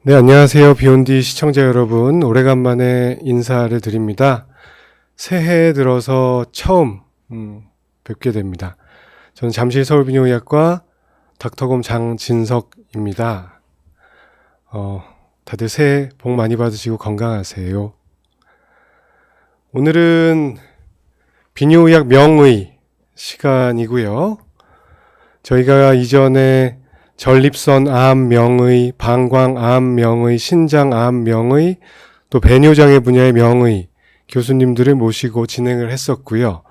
네, 안녕하세요. 비욘디 시청자 여러분. 오래간만에 인사를 드립니다. 새해 들어서 처음 뵙게 됩니다. 저는 잠실 서울비뇨의학과 닥터곰 장진석입니다. 다들 새해 복 많이 받으시고 건강하세요. 오늘은 비뇨의학 명의 시간이고요. 저희가 이전에 전립선 암 명의, 방광 암 명의, 신장 암 명의, 또 배뇨장애 분야의 명의 교수님들을 모시고 진행을 했었고요.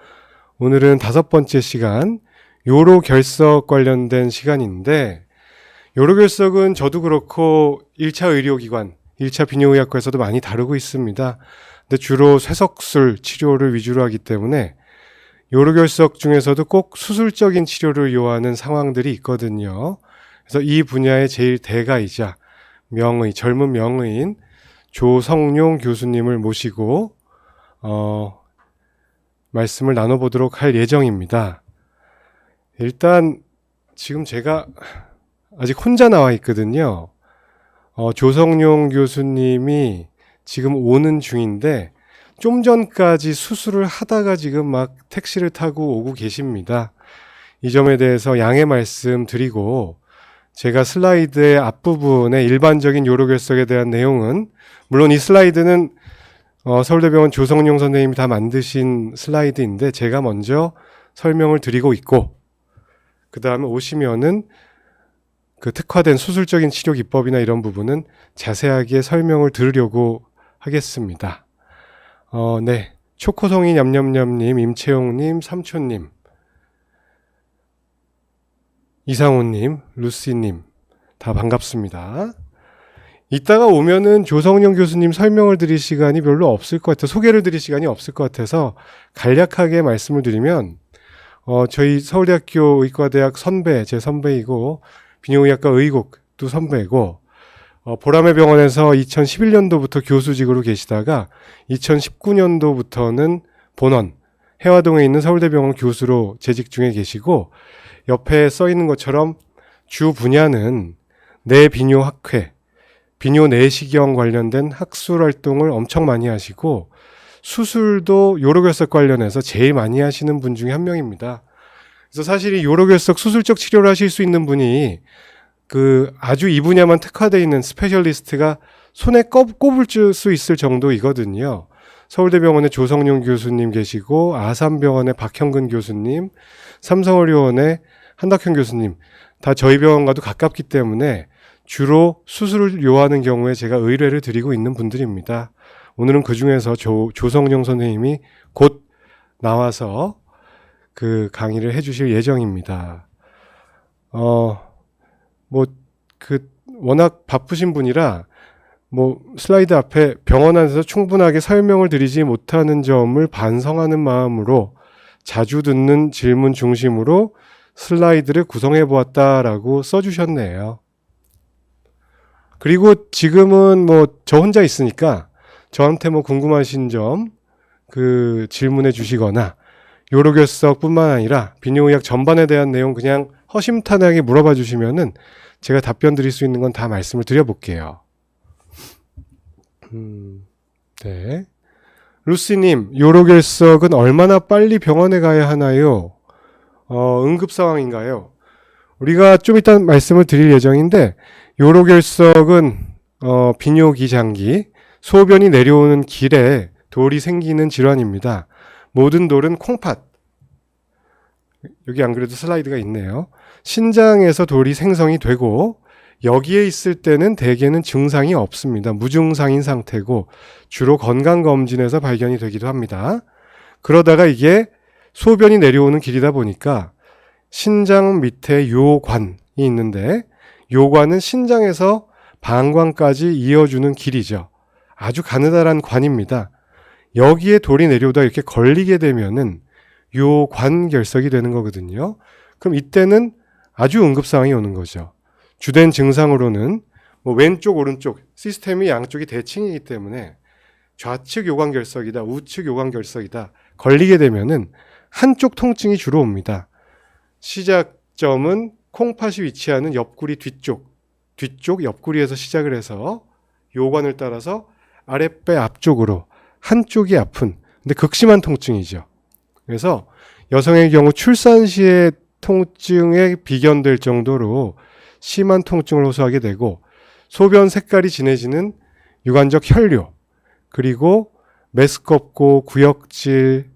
오늘은 5번째 시간, 요로결석 관련된 시간인데, 요로결석은 저도 그렇고 1차 의료기관, 1차 비뇨의학과에서도 많이 다루고 있습니다. 근데 주로 쇠석술 치료를 위주로 하기 때문에 요로결석 중에서도 꼭 수술적인 치료를 요하는 상황들이 있거든요. 그래서 이 분야의 제일 대가이자 명의, 젊은 명의인 조성용 교수님을 모시고 말씀을 나눠보도록 할 예정입니다. 일단 지금 제가 아직 혼자 나와 있거든요. 조성용 교수님이 지금 오는 중인데 좀 전까지 수술을 하다가 지금 막 택시를 타고 오고 계십니다. 이 점에 대해서 양해 말씀 드리고 제가 슬라이드의 앞부분에 일반적인 요로결석에 대한 내용은 물론 이 슬라이드는 서울대병원 조성용 선생님이 다 만드신 슬라이드인데 제가 먼저 설명을 드리고 있고 그 다음에 오시면은 그 특화된 수술적인 치료 기법이나 이런 부분은 자세하게 설명을 들으려고 하겠습니다. 네. 초코송이 냠냠냠님, 임채용님, 삼촌님, 이상호님, 루시님 다 반갑습니다. 이따가 오면은 조성용 교수님 설명을 드릴 시간이 별로 없을 것 같아요. 소개를 드릴 시간이 없을 것 같아서 간략하게 말씀을 드리면 저희 서울대학교 의과대학 선배, 제 선배이고 비뇨의학과 의국도 선배고 보라매 병원에서 2011년도부터 교수직으로 계시다가 2019년도부터는 본원, 해화동에 있는 서울대병원 교수로 재직 중에 계시고 옆에 써 있는 것처럼 주 분야는 내비뇨학회, 비뇨 내시경 관련된 학술 활동을 엄청 많이 하시고 수술도 요로결석 관련해서 제일 많이 하시는 분 중에 한 명입니다. 그래서 사실 이 요로결석 수술적 치료를 하실 수 있는 분이 아주 이 분야만 특화되어 있는 스페셜리스트가 손에 꼽을 수 있을 정도이거든요. 서울대병원에 조성용 교수님 계시고 아산병원의 박형근 교수님, 삼성의료원의 한덕현 교수님 다 저희 병원과도 가깝기 때문에 주로 수술을 요하는 경우에 제가 의뢰를 드리고 있는 분들입니다. 오늘은 그 중에서 조성용 선생님이 곧 나와서 그 강의를 해주실 예정입니다. 워낙 바쁘신 분이라 슬라이드 앞에 병원 안에서 충분하게 설명을 드리지 못하는 점을 반성하는 마음으로 자주 듣는 질문 중심으로 슬라이드를 구성해 보았다라고 써주셨네요. 그리고 지금은 저 혼자 있으니까 저한테 궁금하신 점 질문해 주시거나 요로결석뿐만 아니라 비뇨의학 전반에 대한 내용 그냥 허심탄회하게 물어봐 주시면은 제가 답변 드릴 수 있는 건 다 말씀을 드려볼게요. 네. 루시님, 요로결석은 얼마나 빨리 병원에 가야 하나요? 응급 상황인가요? 우리가 좀 이따 말씀을 드릴 예정인데 요로결석은 비뇨기장기, 소변이 내려오는 길에 돌이 생기는 질환입니다. 모든 돌은 콩팥, 여기 안 그래도 슬라이드가 있네요. 신장에서 돌이 생성이 되고 여기에 있을 때는 대개는 증상이 없습니다. 무증상인 상태고 주로 건강검진에서 발견이 되기도 합니다. 그러다가 이게 소변이 내려오는 길이다 보니까 신장 밑에 요관이 있는데 요관은 신장에서 방광까지 이어주는 길이죠. 아주 가느다란 관입니다. 여기에 돌이 내려오다 이렇게 걸리게 되면은 요관결석이 되는 거거든요. 그럼 이때는 아주 응급 상황이 오는 거죠. 주된 증상으로는 왼쪽 오른쪽 시스템이 양쪽이 대칭이기 때문에 좌측 요관결석이다, 우측 요관결석이다 걸리게 되면은 한쪽 통증이 주로 옵니다. 시작점은 콩팥이 위치하는 옆구리 뒤쪽 뒤쪽 옆구리에서 시작을 해서 요관을 따라서 아랫배 앞쪽으로 한쪽이 아픈 근데 극심한 통증이죠. 그래서 여성의 경우 출산 시에 통증에 비견될 정도로 심한 통증을 호소하게 되고 소변 색깔이 진해지는 유관적 혈뇨 그리고 메스껍고 구역질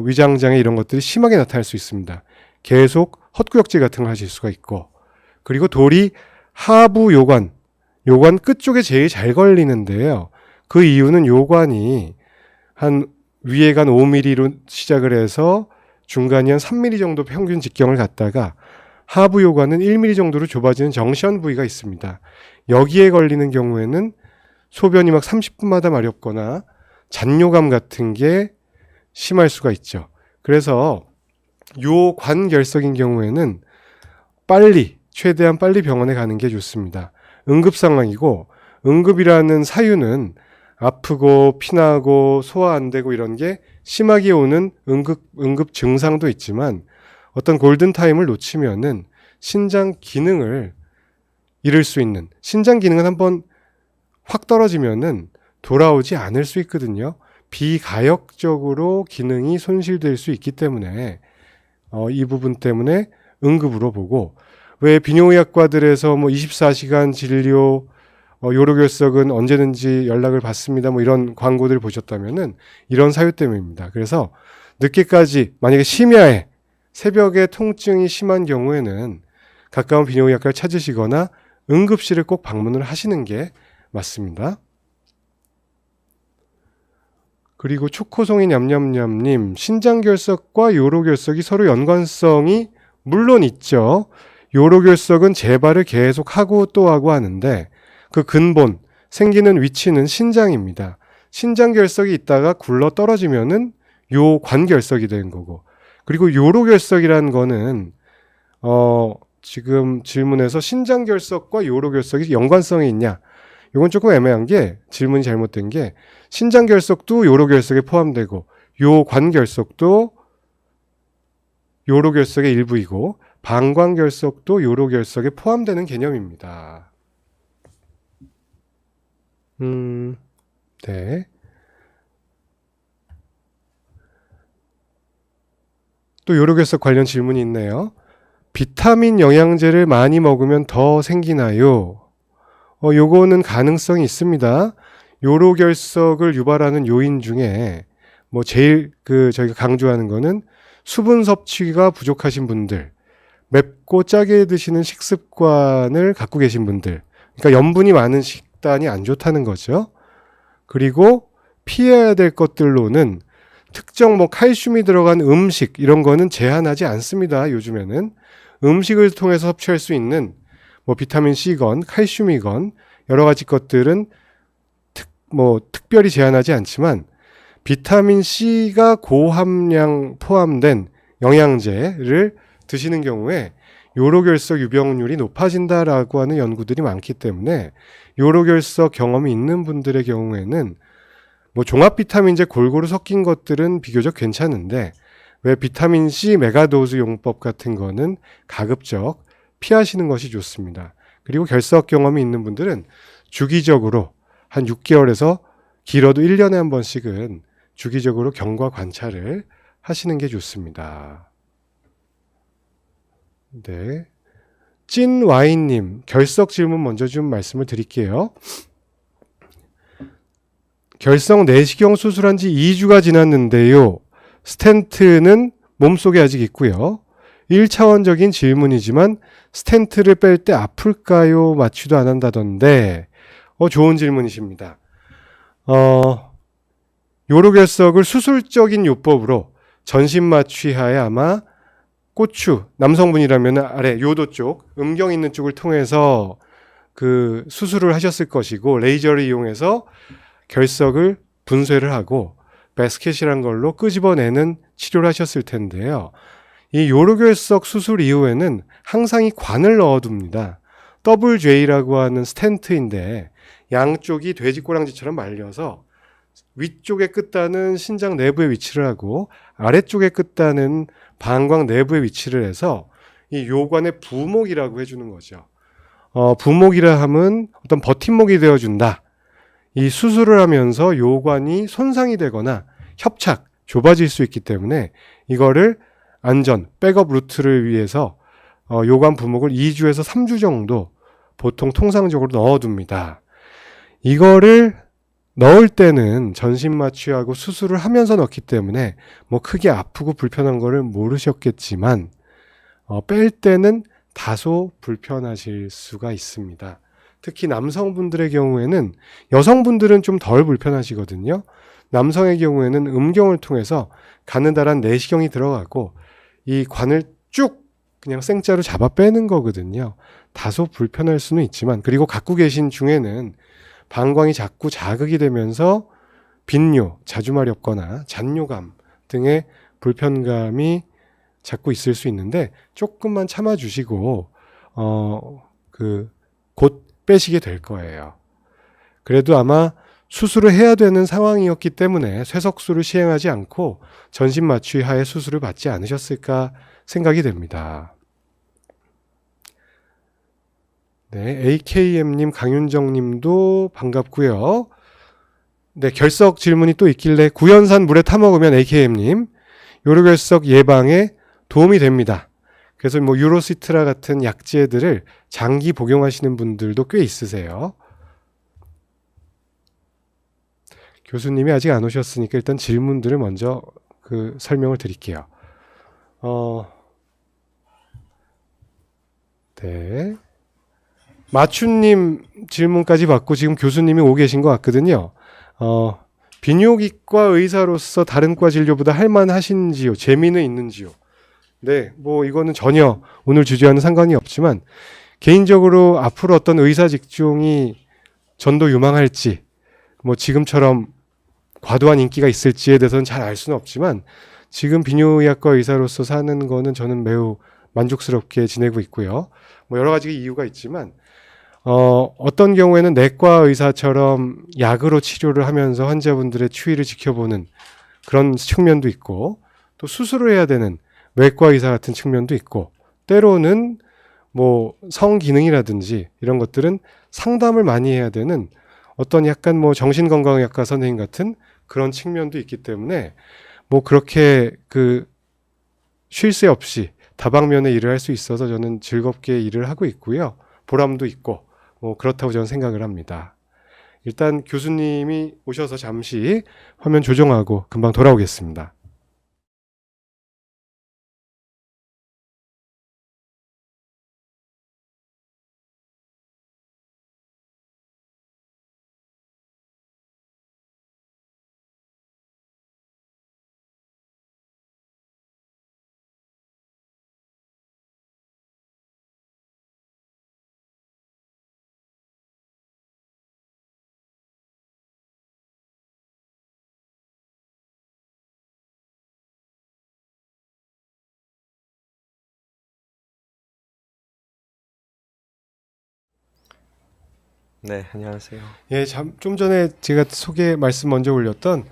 위장장애 이런 것들이 심하게 나타날 수 있습니다. 계속 헛구역질 같은 걸 하실 수가 있고 그리고 돌이 하부 요관 끝쪽에 제일 잘 걸리는데요. 그 이유는 요관이 한 위에가 한 5mm로 시작을 해서 중간이 한 3mm 정도 평균 직경을 갖다가 하부 요관은 1mm 정도로 좁아지는 정션 부위가 있습니다. 여기에 걸리는 경우에는 소변이 막 30분마다 마렵거나 잔뇨감 같은 게 심할 수가 있죠. 그래서 요 관결석인 경우에는 최대한 빨리 병원에 가는 게 좋습니다. 응급 상황이고 응급이라는 사유는 아프고 피나고 소화 안 되고 이런 게 심하게 오는 응급 증상도 있지만 어떤 골든타임을 놓치면은 신장 기능을 잃을 수 있는 신장 기능은 한번 확 떨어지면은 돌아오지 않을 수 있거든요. 비가역적으로 기능이 손실될 수 있기 때문에 이 부분 때문에 응급으로 보고 왜 비뇨의학과들에서 24시간 진료 요로결석은 언제든지 연락을 받습니다. 이런 광고들 보셨다면은 이런 사유 때문입니다. 그래서 늦게까지 만약에 심야에 새벽에 통증이 심한 경우에는 가까운 비뇨의학과를 찾으시거나 응급실을 꼭 방문을 하시는 게 맞습니다. 그리고 초코송이 냠냠냠님 신장결석과 요로결석이 서로 연관성이 물론 있죠. 요로결석은 재발을 계속 하고 또 하고 하는데 그 근본 생기는 위치는 신장입니다. 신장결석이 있다가 굴러 떨어지면은 요 관결석이 되는 거고 그리고 요로결석이라는 거는 지금 질문에서 신장결석과 요로결석이 연관성이 있냐 이건 조금 애매한 게 질문이 잘못된 게 신장결석도 요로결석에 포함되고 요 관결석도 요로결석의 일부이고 방광결석도 요로결석에 포함되는 개념입니다. 네. 또 요로결석 관련 질문이 있네요. 비타민 영양제를 많이 먹으면 더 생기나요? 요거는 가능성이 있습니다. 요로결석을 유발하는 요인 중에 제일 저희가 강조하는 거는 수분 섭취가 부족하신 분들, 맵고 짜게 드시는 식습관을 갖고 계신 분들, 그러니까 염분이 많은 식단이 안 좋다는 거죠. 그리고 피해야 될 것들로는 특정 칼슘이 들어간 음식 이런 거는 제한하지 않습니다. 요즘에는 음식을 통해서 섭취할 수 있는 비타민 C건 칼슘이건 여러 가지 것들은 특별히 제한하지 않지만 비타민 C가 고함량 포함된 영양제를 드시는 경우에 요로결석 유병률이 높아진다라고 하는 연구들이 많기 때문에 요로결석 경험이 있는 분들의 경우에는 종합 비타민제 골고루 섞인 것들은 비교적 괜찮은데 왜 비타민 C 메가도즈 용법 같은 거는 가급적 피하시는 것이 좋습니다. 그리고 결석 경험이 있는 분들은 주기적으로 한 6개월에서 길어도 1년에 한 번씩은 주기적으로 경과 관찰을 하시는 게 좋습니다. 네. 찐와인님, 결석 질문 먼저 좀 말씀을 드릴게요. 결석 내시경 수술한 지 2주가 지났는데요. 스텐트는 몸속에 아직 있고요. 1차원적인 질문이지만 스텐트를 뺄 때 아플까요? 마취도 안 한다던데 좋은 질문이십니다. 요로결석을 수술적인 요법으로 전신 마취하에 아마 고추, 남성분이라면 아래 요도 쪽, 음경 있는 쪽을 통해서 그 수술을 하셨을 것이고 레이저를 이용해서 결석을 분쇄를 하고 배스켓이란 걸로 끄집어내는 치료를 하셨을 텐데요. 이 요로결석 수술 이후에는 항상 이 관을 넣어둡니다. WJ라고 하는 스텐트인데 양쪽이 돼지꼬랑지처럼 말려서 위쪽의 끝단은 신장 내부에 위치를 하고 아래쪽의 끝단은 방광 내부에 위치를 해서 이 요관의 부목이라고 해주는 거죠. 부목이라 함은 어떤 버팀목이 되어준다. 이 수술을 하면서 요관이 손상이 되거나 협착, 좁아질 수 있기 때문에 이거를 안전, 백업 루트를 위해서 요관 부목을 2주에서 3주 정도 보통 통상적으로 넣어둡니다. 이거를 넣을 때는 전신 마취하고 수술을 하면서 넣기 때문에 뭐 크게 아프고 불편한 거를 모르셨겠지만 뺄 때는 다소 불편하실 수가 있습니다. 특히 남성분들의 경우에는 여성분들은 좀 덜 불편하시거든요. 남성의 경우에는 음경을 통해서 가느다란 내시경이 들어가고 이 관을 쭉 그냥 생자로 잡아 빼는 거거든요. 다소 불편할 수는 있지만, 그리고 갖고 계신 중에는 방광이 자꾸 자극이 되면서 빈뇨, 자주마렵거나 잔뇨감 등의 불편감이 자꾸 있을 수 있는데 조금만 참아주시고 곧 빼시게 될 거예요. 그래도 아마 수술을 해야 되는 상황이었기 때문에 쇠석술을 시행하지 않고 전신 마취 하에 수술을 받지 않으셨을까 생각이 됩니다. 네, AKM님, 강윤정님도 반갑고요. 네, 결석 질문이 또 있길래 구연산 물에 타먹으면 AKM님 요로결석 예방에 도움이 됩니다. 그래서 뭐 유로시트라 같은 약제들을 장기 복용하시는 분들도 꽤 있으세요. 교수님이 아직 안 오셨으니까 일단 질문들을 먼저 설명을 드릴게요. 네. 마추님 질문까지 받고 지금 교수님이 오고 계신 것 같거든요. 비뇨기과 의사로서 다른 과 진료보다 할만하신지요? 재미는 있는지요? 네, 뭐 이거는 전혀 오늘 주제와는 상관이 없지만 개인적으로 앞으로 어떤 의사 직종이 전도 유망할지 뭐 지금처럼 과도한 인기가 있을지에 대해서는 잘 알 수는 없지만 지금 비뇨의학과 의사로서 사는 거는 저는 매우 만족스럽게 지내고 있고요. 뭐 여러 가지 이유가 있지만 어떤 경우에는 내과 의사처럼 약으로 치료를 하면서 환자분들의 추이를 지켜보는 그런 측면도 있고, 또 수술을 해야 되는 외과 의사 같은 측면도 있고, 때로는 뭐 성기능이라든지 이런 것들은 상담을 많이 해야 되는 어떤 약간 뭐 정신건강의학과 선생님 같은 그런 측면도 있기 때문에 뭐 그렇게 쉴 새 없이 다방면에 일을 할 수 있어서 저는 즐겁게 일을 하고 있고요. 보람도 있고 뭐 그렇다고 저는 생각을 합니다. 일단 교수님이 오셔서 잠시 화면 조정하고 금방 돌아오겠습니다. 네, 안녕하세요. 예, 좀 전에 제가 말씀 먼저 올렸던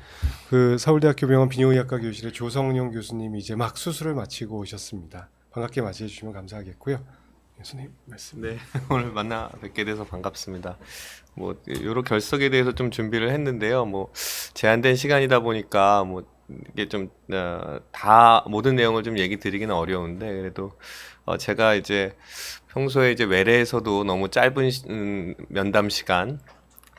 서울대학교 병원 비뇨의학과 교실의 조성용 교수님이 이제 막 수술을 마치고 오셨습니다. 반갑게 맞이해 주시면 감사하겠고요. 교수님 말씀. 네, 오늘 만나 뵙게 돼서 반갑습니다. 뭐 요로 결석에 대해서 좀 준비를 했는데요. 뭐 제한된 시간이다 보니까 뭐 이게 좀 다 모든 내용을 좀 얘기 드리기는 어려운데, 그래도 제가 이제 평소에 이제 외래에서도 너무 짧은 면담 시간,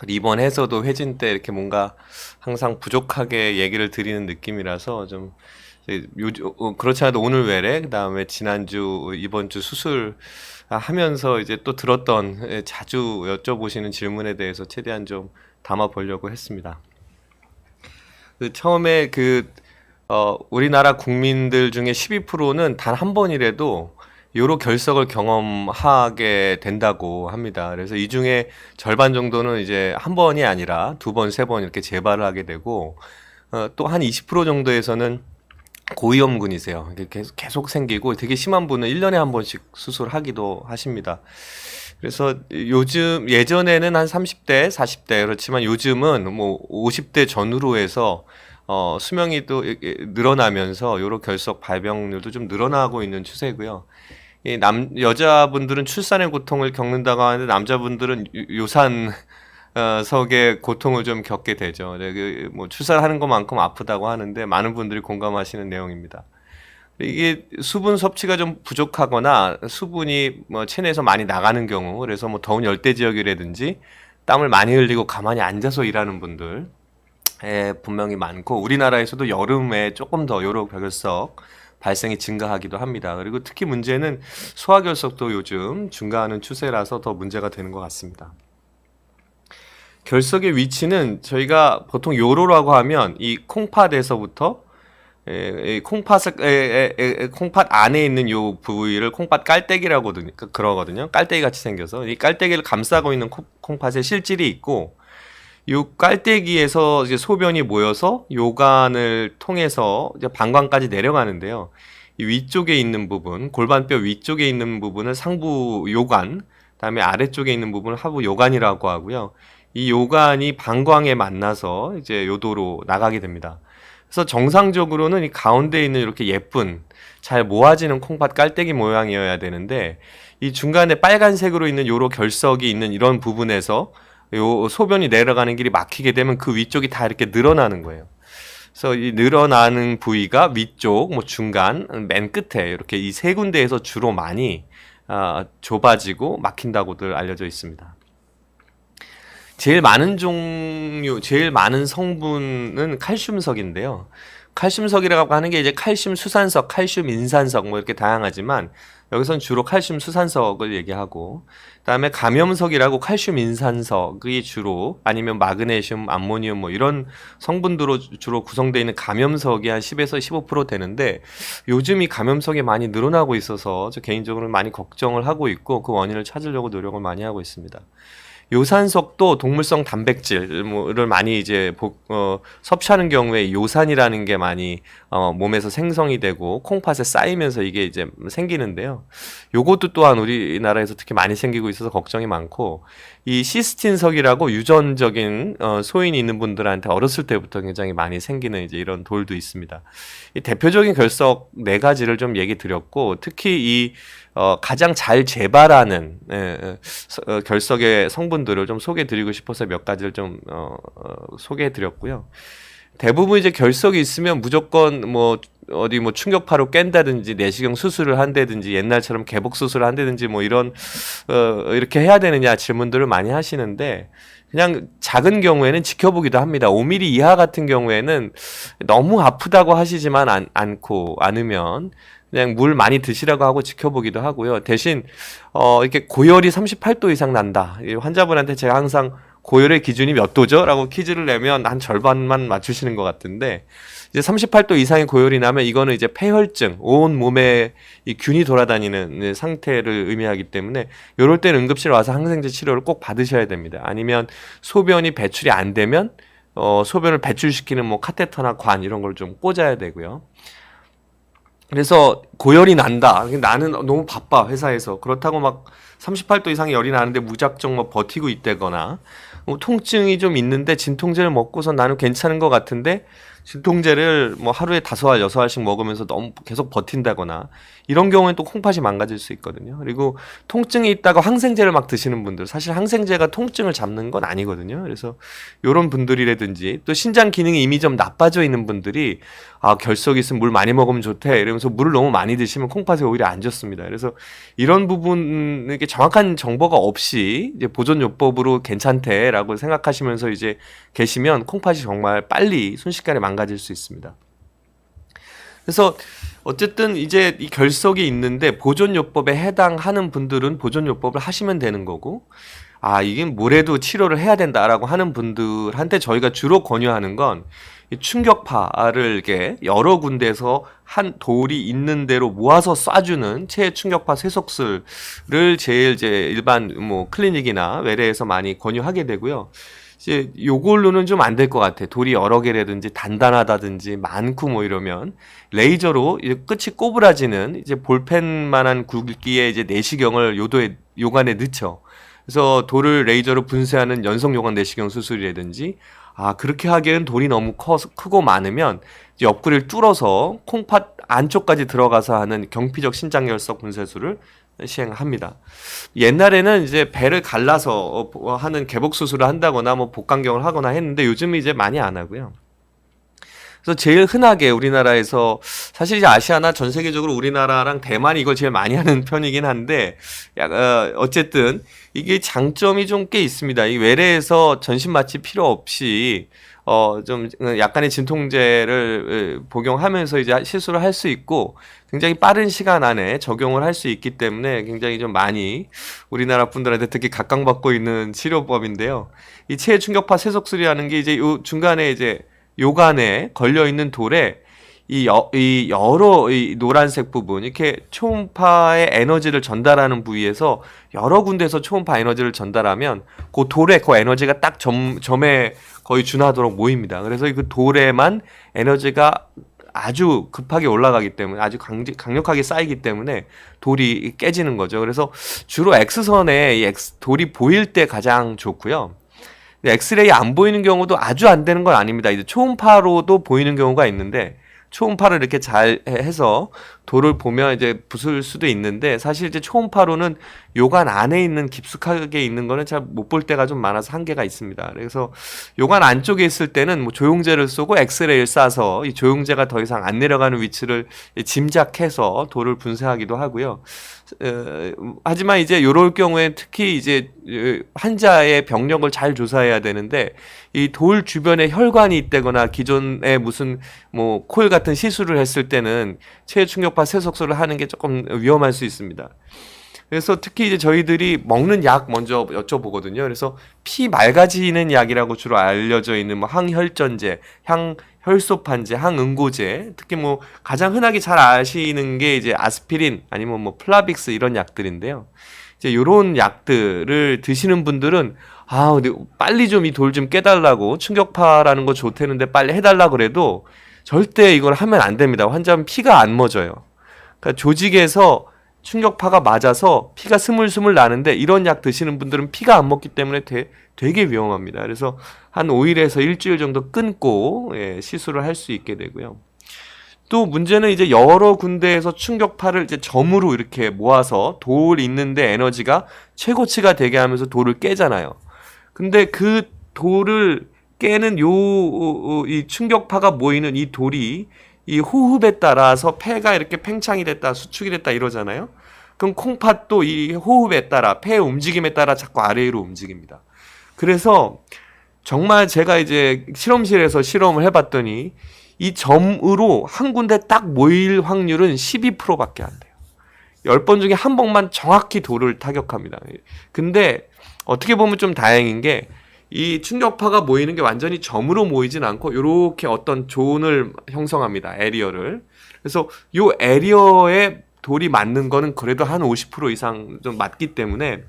입원해서도 회진 때 이렇게 뭔가 항상 부족하게 얘기를 드리는 느낌이라서 좀 그렇지 않아도 오늘 외래, 그다음에 지난주, 이번 주 수술 하면서 이제 또 들었던 자주 여쭤보시는 질문에 대해서 최대한 좀 담아 보려고 했습니다. 처음에 우리나라 국민들 중에 12%는 단 한 번이라도 요로 결석을 경험하게 된다고 합니다. 그래서 이 중에 절반 정도는 이제 한 번이 아니라 두 번, 세 번 이렇게 재발을 하게 되고, 또 한 20% 정도에서는 고위험군이세요. 이게 계속 생기고, 되게 심한 분은 1년에 한 번씩 수술하기도 하십니다. 그래서 요즘, 예전에는 한 30대, 40대, 그렇지만 요즘은 뭐 50대 전후로 해서 수명이 또 늘어나면서 요로 결석 발병률도 좀 늘어나고 있는 추세고요. 여자분들은 출산의 고통을 겪는다고 하는데 남자분들은 요산 석의 고통을 좀 겪게 되죠. 뭐 출산하는 것만큼 아프다고 하는데 많은 분들이 공감하시는 내용입니다. 이게 수분 섭취가 좀 부족하거나 수분이 뭐 체내에서 많이 나가는 경우, 그래서 뭐 더운 열대 지역이라든지 땀을 많이 흘리고 가만히 앉아서 일하는 분들 분명히 많고, 우리나라에서도 여름에 조금 더 요로결석 발생이 증가하기도 합니다. 그리고 특히 문제는 소화결석도 요즘 증가하는 추세라서 더 문제가 되는 것 같습니다. 결석의 위치는 저희가 보통 요로라고 하면 이 콩팥에서부터 콩팥 안에 있는 요 부위를 콩팥 깔때기라고 그러거든요. 깔때기 같이 생겨서 이 깔때기를 감싸고 있는 콩팥에 실질이 있고, 요 깔때기에서 이제 소변이 모여서 요관을 통해서 이제 방광까지 내려가는데요. 이 위쪽에 있는 부분, 골반뼈 위쪽에 있는 부분을 상부 요관, 그다음에 아래쪽에 있는 부분을 하부 요관이라고 하고요. 이 요관이 방광에 만나서 이제 요도로 나가게 됩니다. 그래서 정상적으로는 이 가운데 있는 이렇게 예쁜 잘 모아지는 콩팥 깔때기 모양이어야 되는데, 이 중간에 빨간색으로 있는 요로 결석이 있는 이런 부분에서 요 소변이 내려가는 길이 막히게 되면 그 위쪽이 다 이렇게 늘어나는 거예요. 그래서 이 늘어나는 부위가 위쪽, 뭐 중간, 맨 끝에 이렇게 이 세 군데에서 주로 많이 좁아지고 막힌다고들 알려져 있습니다. 제일 많은 성분은 칼슘석인데요. 칼슘석이라고 하는 게 이제 칼슘 수산석, 칼슘 인산석 뭐 이렇게 다양하지만 여기선 주로 칼슘 수산석을 얘기하고, 그다음에 감염석이라고 칼슘 인산석이 주로, 아니면 마그네슘, 암모니움 뭐 이런 성분들로 주로 구성되어 있는 감염석이 한 10에서 15% 되는데, 요즘 이 감염석이 많이 늘어나고 있어서 저 개인적으로 많이 걱정을 하고 있고 그 원인을 찾으려고 노력을 많이 하고 있습니다. 요산석도 동물성 단백질을 많이 이제 섭취하는 경우에 요산이라는 게 많이 몸에서 생성이 되고 콩팥에 쌓이면서 이게 이제 생기는데요. 요것도 또한 우리나라에서 특히 많이 생기고 있어서 걱정이 많고, 이 시스틴석이라고 유전적인 소인이 있는 분들한테 어렸을 때부터 굉장히 많이 생기는 이제 이런 돌도 있습니다. 이 대표적인 결석 네 가지를 좀 얘기 드렸고, 특히 이 가장 잘 재발하는 결석의 성분들을 좀 소개해 드리고 싶어서 몇 가지를 좀 소개해 드렸고요. 대부분 이제 결석이 있으면 무조건 뭐 어디 뭐 충격파로 깬다든지 내시경 수술을 한다든지 옛날처럼 개복 수술을 한다든지 뭐 이런 이렇게 해야 되느냐 질문들을 많이 하시는데, 그냥 작은 경우에는 지켜보기도 합니다. 5mm 이하 같은 경우에는 너무 아프다고 하시지만 않으면 그냥 물 많이 드시라고 하고 지켜보기도 하고요. 대신 이렇게 고열이 38도 이상 난다, 이 환자분한테 제가 항상 고열의 기준이 몇 도죠? 라고 퀴즈를 내면 한 절반만 맞추시는 것 같은데, 이제 38도 이상의 고열이 나면 이거는 이제 폐혈증, 온 몸에 이 균이 돌아다니는 상태를 의미하기 때문에 이럴 때는 응급실 와서 항생제 치료를 꼭 받으셔야 됩니다. 아니면 소변이 배출이 안 되면 소변을 배출시키는 뭐 카테터나 관 이런 걸 좀 꽂아야 되고요. 그래서 고열이 난다, 나는 너무 바빠 회사에서, 그렇다고 막 38도 이상의 열이 나는데 무작정 뭐 버티고 있다거나, 뭐 통증이 좀 있는데 진통제를 먹고서 나는 괜찮은 것 같은데 진통제를 뭐 하루에 5알, 6알씩 먹으면서 너무 계속 버틴다거나, 이런 경우에는 또 콩팥이 망가질 수 있거든요. 그리고 통증이 있다고 항생제를 막 드시는 분들, 사실 항생제가 통증을 잡는 건 아니거든요. 그래서 이런 분들이라든지, 또 신장 기능이 이미 좀 나빠져 있는 분들이 결석이 있으면 물 많이 먹으면 좋대 이러면서 물을 너무 많이 드시면 콩팥이 오히려 안 좋습니다. 그래서 이런 부분, 이게 정확한 정보가 없이 이제 보존요법으로 괜찮대라고 생각하시면서 이제 계시면 콩팥이 정말 빨리 순식간에 망가질 수 있습니다. 그래서 어쨌든 이제 이 결석이 있는데 보존요법에 해당하는 분들은 보존요법을 하시면 되는 거고, 이게 뭐래도 치료를 해야 된다라고 하는 분들한테 저희가 주로 권유하는 건 이 충격파를 이렇게 여러 군데에서 한 돌이 있는 대로 모아서 쏴주는 체충격파 쇠속술을 제일 이제 일반 뭐 클리닉이나 외래에서 많이 권유하게 되고요. 이제 요걸로는 좀 안 될 것 같아. 돌이 여러 개라든지 단단하다든지 많고 뭐 이러면 레이저로 이제 끝이 꼬부라지는 이제 볼펜만한 굵기의 이제 내시경을 요관에 넣죠. 그래서 돌을 레이저로 분쇄하는 연속 요관 내시경 수술이라든지, 그렇게 하기에는 돌이 너무 크고 많으면 옆구리를 뚫어서 콩팥 안쪽까지 들어가서 하는 경피적 신장결석 분쇄술을 시행합니다. 옛날에는 이제 배를 갈라서 하는 개복 수술을 한다거나 뭐 복강경을 하거나 했는데 요즘은 이제 많이 안 하고요. 그래서 제일 흔하게 우리나라에서 사실 이제 아시아나 전 세계적으로 우리나라랑 대만이 이걸 제일 많이 하는 편이긴 한데 어쨌든 이게 장점이 좀 꽤 있습니다. 이 외래에서 전신 마취 필요 없이 좀 약간의 진통제를 복용하면서 이제 시술을 할 수 있고 굉장히 빠른 시간 안에 적용을 할 수 있기 때문에 굉장히 좀 많이 우리나라 분들한테 특히 각광받고 있는 치료법인데요. 이 체해 충격파 세속술이라는 게 이제 요 중간에 이제 요관에 걸려 있는 돌에 이 여러 이 노란색 부분 이렇게 초음파의 에너지를 전달하는 부위에서 여러 군데에서 초음파 에너지를 전달하면 그 돌에 그 에너지가 딱 점에 거의 준하도록 모입니다. 그래서 그 돌에만 에너지가 아주 급하게 올라가기 때문에 아주 강력하게 쌓이기 때문에 돌이 깨지는 거죠. 그래서 주로 X선에 이 돌이 보일 때 가장 좋고요. 엑스레이 안 보이는 경우도 아주 안 되는 건 아닙니다. 이제 초음파로도 보이는 경우가 있는데 초음파를 이렇게 잘 해서 돌을 보면 이제 부술 수도 있는데 사실 이제 초음파로는 요관 안에 있는 깊숙하게 있는 거는 잘 못 볼 때가 좀 많아서 한계가 있습니다. 그래서 요관 안쪽에 있을 때는 뭐 조영제를 쏘고 엑스레이를 쏴서 이 조영제가 더 이상 안 내려가는 위치를 짐작해서 돌을 분쇄하기도 하고요. 하지만 이제 요럴 경우에 특히 이제 환자의 병력을 잘 조사해야 되는데 이 돌 주변에 혈관이 있다거나 기존에 무슨 뭐 코일 같은 시술을 했을 때는 체해 충격파 세속술을 하는 게 조금 위험할 수 있습니다. 그래서 특히 이제 저희들이 먹는 약 먼저 여쭤보거든요. 그래서 피 맑아지는 약이라고 주로 알려져 있는 뭐 항혈전제, 혈소판제, 항응고제, 특히 뭐 가장 흔하게 잘 아시는 게 이제 아스피린 아니면 뭐 플라빅스 이런 약들인데요. 이제 요런 약들을 드시는 분들은 근데 빨리 좀 이 돌 좀 깨달라고 충격파라는 거 좋다는데 빨리 해달라 그래도 절대 이걸 하면 안 됩니다. 환자는 피가 안 멎어요. 그러니까 조직에서 충격파가 맞아서 피가 스물스물 나는데 이런 약 드시는 분들은 피가 안 멎기 때문에 되게 위험합니다. 그래서 한 5일에서 일주일 정도 끊고 시술을 할 수 있게 되고요. 또 문제는 이제 여러 군데에서 충격파를 이제 점으로 이렇게 모아서 돌 있는데 에너지가 최고치가 되게 하면서 돌을 깨잖아요. 근데 그 돌을 깨는 이 충격파가 모이는 이 돌이 이 호흡에 따라서 폐가 이렇게 팽창이 됐다, 수축이 됐다 이러잖아요. 그럼 콩팥도 이 호흡에 따라, 폐의 움직임에 따라 자꾸 아래로 움직입니다. 그래서 정말 제가 이제 실험실에서 실험을 해봤더니 이 점으로 한 군데 딱 모일 확률은 12%밖에 안 돼요. 10번 중에 한 번만 정확히 돌을 타격합니다. 근데 어떻게 보면 좀 다행인 게 이 충격파가 모이는 게 완전히 점으로 모이진 않고 이렇게 어떤 존을 형성합니다. 에리어를. 그래서 이 에리어에 돌이 맞는 거는 그래도 한 50% 이상 좀 맞기 때문에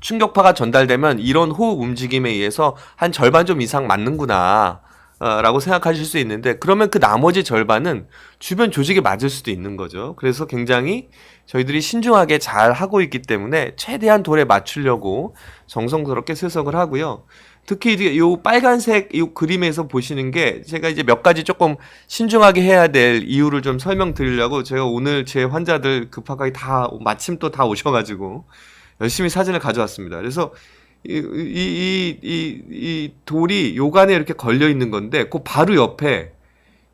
충격파가 전달되면 이런 호흡 움직임에 의해서 한 절반 좀 이상 맞는구나 라고 생각하실 수 있는데 그러면 그 나머지 절반은 주변 조직에 맞을 수도 있는 거죠. 그래서 굉장히 저희들이 신중하게 잘 하고 있기 때문에 최대한 돌에 맞추려고 정성스럽게 세석을 하고요. 특히 이제 요 빨간색 이 그림에서 보시는 게 제가 이제 몇 가지 조금 신중하게 해야 될 이유를 좀 설명드리려고 제가 오늘 제 환자들 급하게 다 마침 또 다 오셔가지고 열심히 사진을 가져왔습니다. 그래서 이 돌이 요관에 이렇게 걸려 있는 건데 그 바로 옆에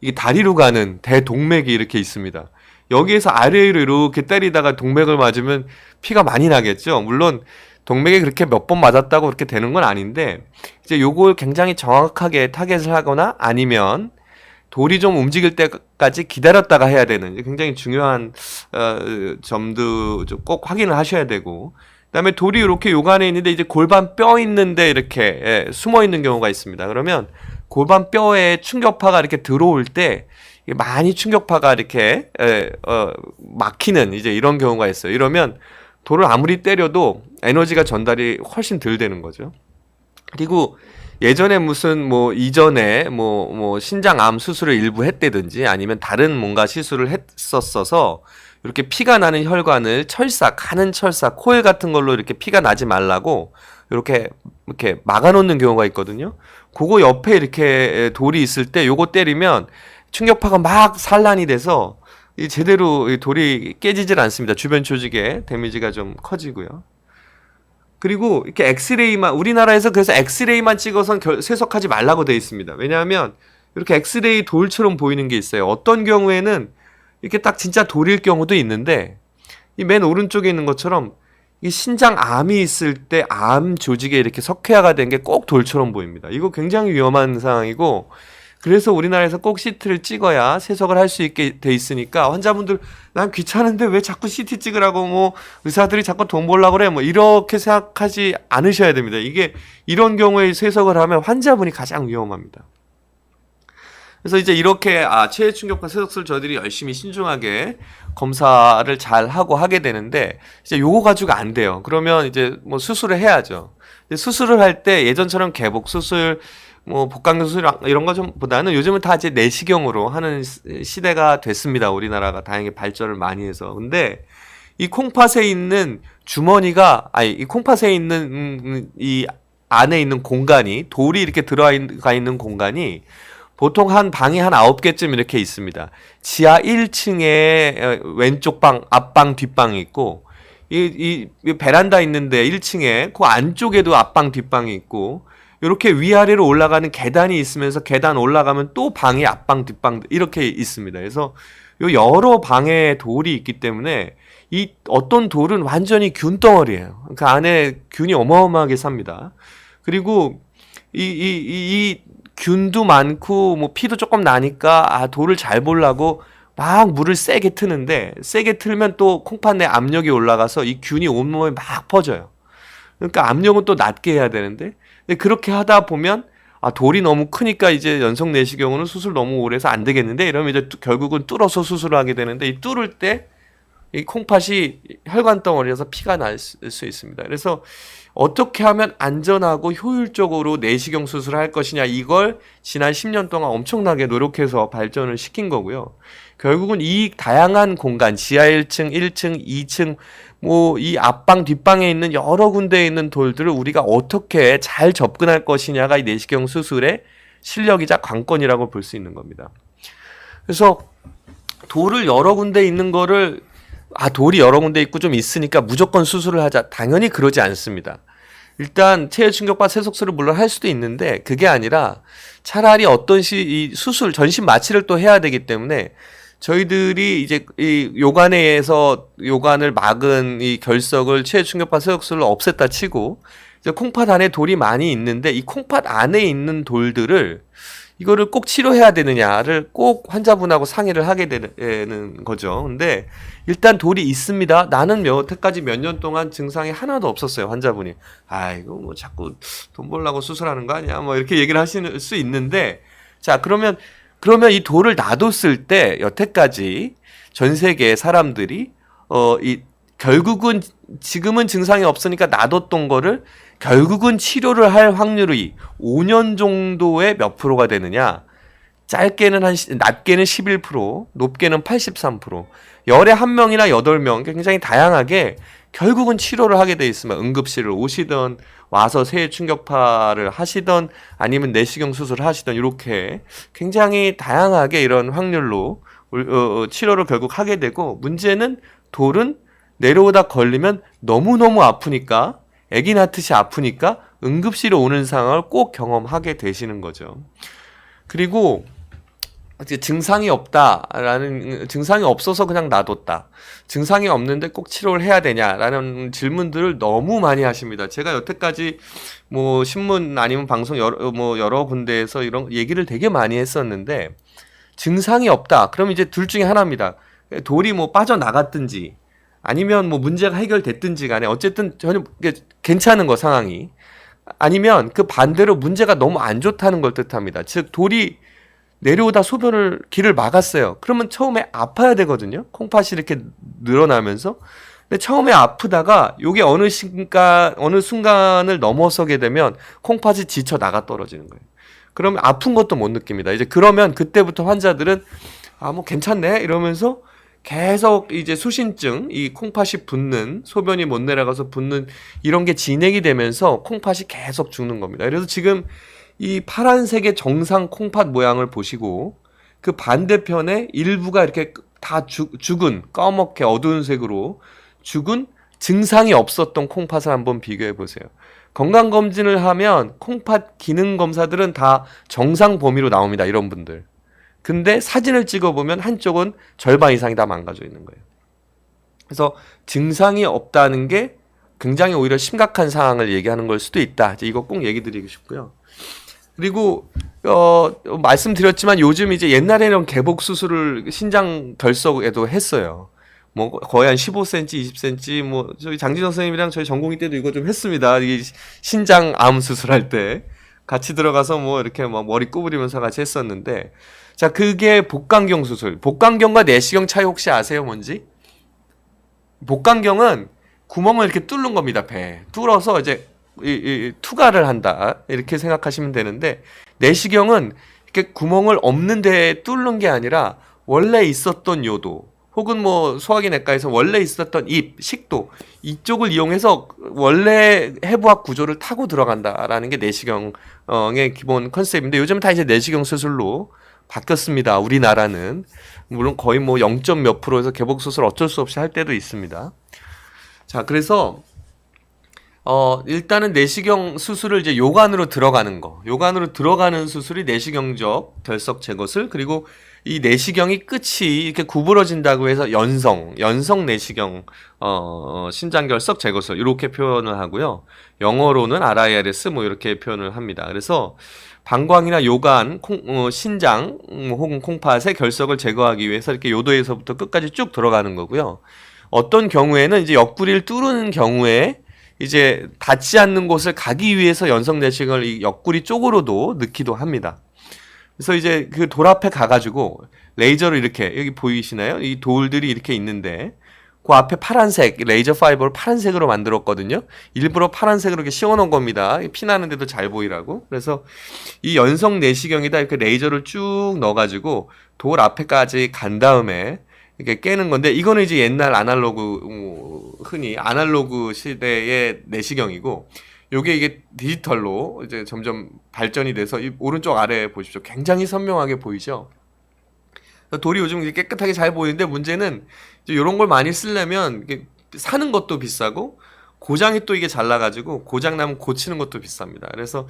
이게 다리로 가는 대동맥이 이렇게 있습니다. 여기에서 아래로 이렇게 때리다가 동맥을 맞으면 피가 많이 나겠죠. 물론 동맥에 그렇게 몇 번 맞았다고 그렇게 되는 건 아닌데 이제 요걸 굉장히 정확하게 타겟을 하거나 아니면 돌이 좀 움직일 때까지 기다렸다가 해야 되는 굉장히 중요한 점도 좀 꼭 확인을 하셔야 되고 그다음에 돌이 이렇게 요관에 있는데 이제 골반 뼈 있는데 이렇게 숨어 있는 경우가 있습니다. 그러면 골반 뼈에 충격파가 이렇게 들어올 때 많이 충격파가 이렇게 막히는 이제 이런 경우가 있어요. 이러면 돌을 아무리 때려도 에너지가 전달이 훨씬 덜 되는 거죠. 그리고 예전에 무슨 뭐 이전에 뭐 신장암 수술을 일부 했다든지 아니면 다른 뭔가 시술을 했었어서 이렇게 피가 나는 혈관을 가는 철사, 코일 같은 걸로 이렇게 피가 나지 말라고 이렇게 막아놓는 경우가 있거든요. 그거 옆에 이렇게 돌이 있을 때 요거 때리면 충격파가 막 산란이 돼서 이 제대로 이 돌이 깨지질 않습니다. 주변 조직에 데미지가 좀 커지고요. 그리고 이렇게 엑스레이만 우리나라에서 그래서 엑스레이만 찍어선 세석하지 말라고 되어 있습니다. 왜냐하면 이렇게 엑스레이 돌처럼 보이는 게 있어요. 어떤 경우에는 이렇게 딱 진짜 돌일 경우도 있는데 이 맨 오른쪽에 있는 것처럼 이 신장 암이 있을 때 암 조직에 이렇게 석회화가 된 게 꼭 돌처럼 보입니다. 이거 굉장히 위험한 상황이고 그래서 우리나라에서 꼭 CT를 찍어야 세석을 할 수 있게 돼 있으니까 환자분들 난 귀찮은데 왜 자꾸 CT 찍으라고 뭐 의사들이 자꾸 돈 벌라고 그래 뭐 이렇게 생각하지 않으셔야 됩니다. 이게 이런 경우에 세석을 하면 환자분이 가장 위험합니다. 그래서 이제 이렇게 체해 충격파 세석술 저희들이 열심히 신중하게 검사를 잘 하고 하게 되는데 이제 요거 가지고 안 돼요. 그러면 이제 뭐 수술을 해야죠. 수술을 할 때 예전처럼 개복 수술 뭐 복강경 수술 이런 거 좀 보다는 요즘은 다 이제 내시경으로 하는 시대가 됐습니다. 우리나라가 다행히 발전을 많이 해서. 근데 이 콩팥에 있는 주머니가 이 콩팥에 있는 이 안에 있는 공간이 돌이 이렇게 들어가 있는 공간이 보통 한 방이 한 9개쯤 이렇게 있습니다. 지하 1층에 왼쪽 방, 앞방, 뒷방이 있고 이 베란다 있는데 1층에 그 안쪽에도 앞방, 뒷방이 있고 이렇게 위아래로 올라가는 계단이 있으면서 계단 올라가면 또 방이 앞방, 뒷방 이렇게 있습니다. 그래서 요 여러 방에 돌이 있기 때문에 이 어떤 돌은 완전히 균 덩어리예요. 그 안에 균이 어마어마하게 삽니다. 그리고 이 균도 많고 뭐 피도 조금 나니까 돌을 잘 보려고 막 물을 세게 트는데 세게 틀면 또 콩팥 내 압력이 올라가서 이 균이 온몸에 막 퍼져요. 그러니까 압력은 또 낮게 해야 되는데 그렇게 하다 보면 돌이 너무 크니까 이제 연속 내시경으로는 수술 너무 오래 해서 안 되겠는데 이러면 이제 결국은 뚫어서 수술을 하게 되는데 이 뚫을 때 이 콩팥이 혈관 덩어리여서 피가 날 수 있습니다. 그래서 어떻게 하면 안전하고 효율적으로 내시경 수술을 할 것이냐 이걸 지난 10년 동안 엄청나게 노력해서 발전을 시킨 거고요. 결국은 이 다양한 공간 지하 1층, 1층, 2층 뭐 이 앞방 뒷방에 있는 여러 군데에 있는 돌들을 우리가 어떻게 잘 접근할 것이냐가 이 내시경 수술의 실력이자 관건이라고 볼 수 있는 겁니다. 그래서 돌을 여러 군데 있는 거를 돌이 여러 군데 있고 좀 있으니까 무조건 수술을 하자. 당연히 그러지 않습니다. 일단 체해 충격파 세석술을 물론 할 수도 있는데 그게 아니라 차라리 어떤 이 수술 전신 마취를 또 해야 되기 때문에 저희들이 이제 이 요관에서 요관을 막은 이 결석을 체해 충격파 세석술로 없앴다 치고 이제 콩팥 안에 돌이 많이 있는데 이 콩팥 안에 있는 돌들을 이거를 꼭 치료해야 되느냐를 꼭 환자분하고 상의를 하게 되는 거죠. 근데 일단 돌이 있습니다. 나는 여태까지 몇 년 동안 증상이 하나도 없었어요. 환자분이. 이거 뭐 자꾸 돈 벌려고 수술하는 거 아니야? 뭐 이렇게 얘기를 하실 수 있는데 자, 그러면 이 돌을 놔뒀을 때 여태까지 전 세계 사람들이 결국은 지금은 증상이 없으니까 놔뒀던 거를 결국은 치료를 할 확률이 5년 정도에 몇 프로가 되느냐? 낮게는 11%, 높게는 83%. 열에 1명이나 8명, 굉장히 다양하게 결국은 치료를 하게 돼 있으면 응급실을 오시던 와서 세해 충격파를 하시던 아니면 내시경 수술을 하시던 이렇게 굉장히 다양하게 이런 확률로 치료를 결국 하게 되고 문제는 돌은 내려오다 걸리면 너무너무 아프니까 애기 낳듯이 아프니까 응급실에 오는 상황을 꼭 경험하게 되시는 거죠. 그리고 증상이 없어서 그냥 놔뒀다. 증상이 없는데 꼭 치료를 해야 되냐라는 질문들을 너무 많이 하십니다. 제가 여태까지 뭐 신문 아니면 방송 여러 군데에서 이런 얘기를 되게 많이 했었는데 증상이 없다. 그럼 이제 둘 중에 하나입니다. 돌이 뭐 빠져나갔든지 아니면 뭐 문제가 해결됐든지 간에 어쨌든 전혀 괜찮은 거 상황이 아니면 그 반대로 문제가 너무 안 좋다는 걸 뜻합니다. 즉 돌이 내려오다 길을 막았어요. 그러면 처음에 아파야 되거든요. 콩팥이 이렇게 늘어나면서. 근데 처음에 아프다가 요게 어느 순간을 넘어서게 되면 콩팥이 지쳐 나가 떨어지는 거예요. 그러면 아픈 것도 못 느낍니다. 이제 그러면 그때부터 환자들은 뭐 괜찮네 이러면서 계속 이제 수신증, 이 콩팥이 붓는, 소변이 못 내려가서 붓는 이런 게 진행이 되면서 콩팥이 계속 죽는 겁니다. 그래서 지금 이 파란색의 정상 콩팥 모양을 보시고 그 반대편에 일부가 이렇게 다 죽은 까맣게 어두운 색으로 죽은 증상이 없었던 콩팥을 한번 비교해 보세요. 건강검진을 하면 콩팥 기능 검사들은 다 정상 범위로 나옵니다. 이런 분들. 근데 사진을 찍어보면 한쪽은 절반 이상이 다 망가져 있는 거예요. 그래서 증상이 없다는 게 굉장히 오히려 심각한 상황을 얘기하는 걸 수도 있다. 이거 꼭 얘기 드리고 싶고요. 그리고 말씀드렸지만 요즘 이제 옛날에는 개복 수술을 신장 결석에도 했어요. 뭐 거의 한 15cm, 20cm 뭐 저희 장진영 선생님이랑 저희 전공의 때도 이거 좀 했습니다. 이 신장 암 수술할 때 같이 들어가서 뭐 이렇게 뭐 머리 구부리면서 같이 했었는데, 자, 그게 복강경 수술. 복강경과 내시경 차이 혹시 아세요? 뭔지? 복강경은 구멍을 이렇게 뚫는 겁니다. 배에 뚫어서 이제 투과를 한다 이렇게 생각하시면 되는데, 내시경은 이렇게 구멍을 없는 데에 뚫는 게 아니라 원래 있었던 요도 혹은 뭐 소화기 내과에서 원래 있었던 입, 식도 이쪽을 이용해서 원래 해부학 구조를 타고 들어간다라는 게 내시경의 기본 컨셉인데, 요즘은 다 이제 내시경 수술로 바뀌었습니다. 우리나라는 물론 거의 뭐 0. 몇 %에서 개복 수술 어쩔 수 없이 할 때도 있습니다. 자, 그래서 일단은 내시경 수술을 이제 요관으로 들어가는 거. 요관으로 들어가는 수술이 내시경적 결석 제거술. 그리고 이 내시경이 끝이 이렇게 구부러진다고 해서 연성 내시경, 신장결석 제거술. 이렇게 표현을 하고요. 영어로는 RIRS 뭐 이렇게 표현을 합니다. 그래서 방광이나 요관, 신장, 혹은 콩팥의 결석을 제거하기 위해서 이렇게 요도에서부터 끝까지 쭉 들어가는 거고요. 어떤 경우에는 이제 옆구리를 뚫는 경우에 이제 닿지 않는 곳을 가기 위해서 연성 내시경을 이 옆구리 쪽으로도 넣기도 합니다. 그래서 이제 그 돌 앞에 가가지고 레이저를 이렇게, 여기 보이시나요? 이 돌들이 이렇게 있는데 그 앞에 파란색 레이저 파이버를 파란색으로 만들었거든요. 일부러 파란색으로 이렇게 씌워놓은 겁니다. 피 나는데도 잘 보이라고. 그래서 이 연성 내시경에다 이렇게 레이저를 쭉 넣어가지고 돌 앞에까지 간 다음에 이렇게 깨는 건데, 이거는 이제 옛날 아날로그, 흔히 아날로그 시대의 내시경이고, 요게 이게 디지털로 이제 점점 발전이 돼서 이 오른쪽 아래 보십시오. 굉장히 선명하게 보이죠? 돌이 요즘 이제 깨끗하게 잘 보이는데, 문제는 이제 이런 걸 많이 쓰려면 이게 사는 것도 비싸고 고장이 또 이게 잘 나가지고 고장 나면 고치는 것도 비쌉니다. 그래서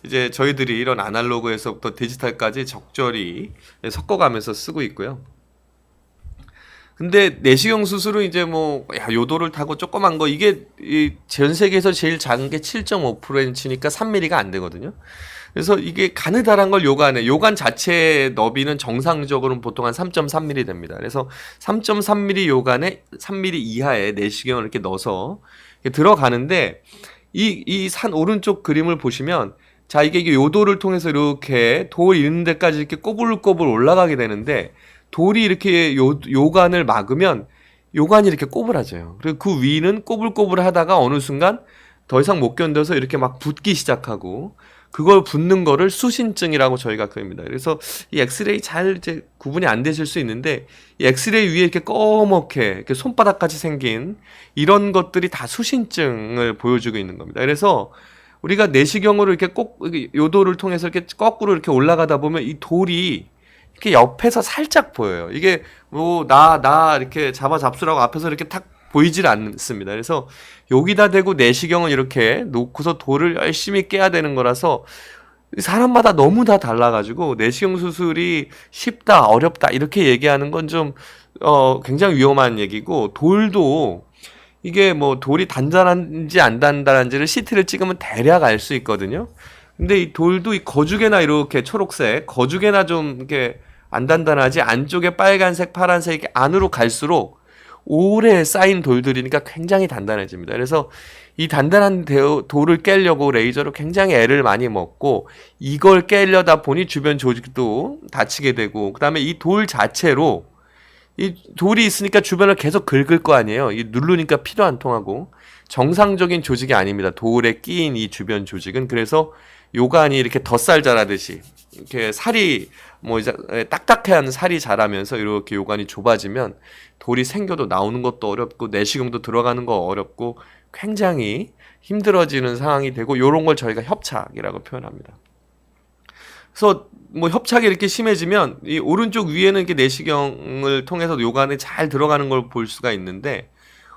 이제 저희들이 이런 아날로그에서부터 디지털까지 적절히 섞어가면서 쓰고 있고요. 근데 내시경 수술은 이제 뭐 요도를 타고 조그만 거, 이게 전 세계에서 제일 작은 게 7.5인치니까 3mm가 안 되거든요. 그래서 이게 가느다란 걸 요관 자체의 너비는 정상적으로는 보통 한 3.3mm 됩니다. 그래서 3.3mm 요관에 3mm 이하의 내시경을 이렇게 넣어서 이렇게 들어가는데, 이 산 오른쪽 그림을 보시면, 자, 이게 요도를 통해서 이렇게 돌 있는 데까지 이렇게 꼬불꼬불 올라가게 되는데, 돌이 이렇게 요관을 막으면 요관이 이렇게 꼬부라져요. 그리고 그 위는 꼬불꼬불 하다가 어느 순간 더 이상 못 견뎌서 이렇게 막 붓기 시작하고, 그걸 붓는 거를 수신증이라고 저희가 그럽니다. 그래서 이 엑스레이 잘 이제 구분이 안 되실 수 있는데, 이 엑스레이 위에 이렇게 꺼멓게 이렇게 손바닥같이 생긴 이런 것들이 다 수신증을 보여주고 있는 겁니다. 그래서 우리가 내시경으로 이렇게 꼭 요도를 통해서 이렇게 거꾸로 이렇게 올라가다 보면 이 돌이 이렇게 옆에서 살짝 보여요. 이게 뭐 나 이렇게 잡수라고 앞에서 이렇게 탁 보이질 않습니다. 그래서 여기다 대고 내시경을 이렇게 놓고서 돌을 열심히 깨야 되는 거라서 사람마다 너무 다 달라가지고 내시경 수술이 쉽다, 어렵다 이렇게 얘기하는 건 좀 굉장히 위험한 얘기고, 돌도 이게 뭐 돌이 단단한지 안 단단한지를 CT를 찍으면 대략 알 수 있거든요. 근데 이 돌도 이 거죽에나 이렇게 초록색, 거죽에나 좀 이렇게 안 단단하지, 안쪽에 빨간색, 파란색이 안으로 갈수록 오래 쌓인 돌들이니까 굉장히 단단해집니다. 그래서 이 단단한 돌을 깨려고 레이저로 굉장히 애를 많이 먹고, 이걸 깨려다 보니 주변 조직도 다치게 되고, 그 다음에 이 돌 자체로, 이 돌이 있으니까 주변을 계속 긁을 거 아니에요. 이 누르니까 피도 안 통하고, 정상적인 조직이 아닙니다. 돌에 끼인 이 주변 조직은. 그래서 요관이 이렇게 덧살 자라듯이 이렇게 살이 뭐 이제 딱딱한 살이 자라면서 이렇게 요관이 좁아지면 돌이 생겨도 나오는 것도 어렵고 내시경도 들어가는 거 어렵고 굉장히 힘들어지는 상황이 되고, 요런 걸 저희가 협착이라고 표현합니다. 그래서 뭐 협착이 이렇게 심해지면 이 오른쪽 위에는 이렇게 내시경을 통해서 요관에 잘 들어가는 걸 볼 수가 있는데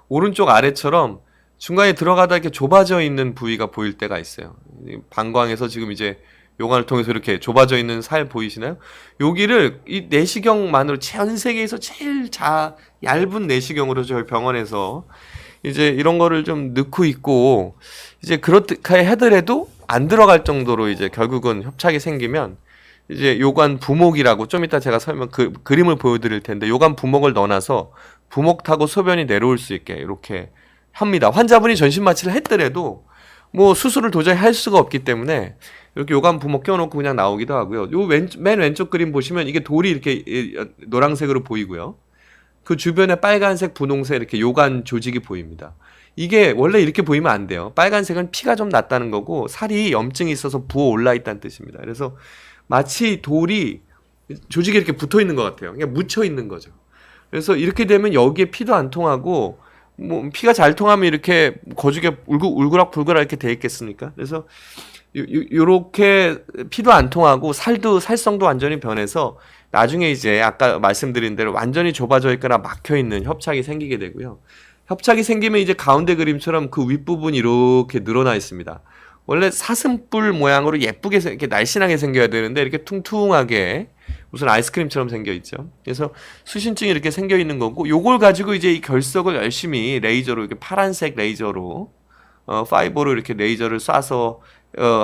오른쪽 아래처럼 중간에 들어가다 이렇게 좁아져 있는 부위가 보일 때가 있어요. 이 방광에서 지금 이제 요관을 통해서 이렇게 좁아져 있는 살 보이시나요? 여기를 이 내시경만으로 전 세계에서 제일 얇은 내시경으로 저희 병원에서 이제 이런 거를 좀 넣고 있고 이제 그렇게 하더라도 안 들어갈 정도로 이제 결국은 협착이 생기면 이제 요관 부목이라고 좀 이따 제가 그림을 보여드릴 텐데 요관 부목을 넣어놔서 부목 타고 소변이 내려올 수 있게 이렇게 합니다. 환자분이 전신 마취를 했더라도 뭐 수술을 도저히 할 수가 없기 때문에 이렇게 요관 부목 껴놓고 그냥 나오기도 하고요. 요 맨 왼쪽 그림 보시면 이게 돌이 이렇게 노란색으로 보이고요. 그 주변에 빨간색, 분홍색 이렇게 요관 조직이 보입니다. 이게 원래 이렇게 보이면 안 돼요. 빨간색은 피가 좀 났다는 거고 살이 염증이 있어서 부어 올라 있다는 뜻입니다. 그래서 마치 돌이 조직이 이렇게 붙어 있는 것 같아요. 그냥 묻혀 있는 거죠. 그래서 이렇게 되면 여기에 피도 안 통하고 뭐 피가 잘 통하면 이렇게 거죽에 울그락불그락 이렇게 돼 있겠습니까? 그래서 요렇게 피도 안 통하고 살성도 완전히 변해서 나중에 이제 아까 말씀드린 대로 완전히 좁아져 있거나 막혀 있는 협착이 생기게 되고요. 협착이 생기면 이제 가운데 그림처럼 그 윗부분이 이렇게 늘어나 있습니다. 원래 사슴뿔 모양으로 예쁘게 이렇게 날씬하게 생겨야 되는데 이렇게 퉁퉁하게 무슨 아이스크림처럼 생겨 있죠. 그래서 수신증이 이렇게 생겨 있는 거고 요걸 가지고 이제 이 결석을 열심히 레이저로 이렇게 파란색 레이저로 파이버로 이렇게 레이저를 쏴서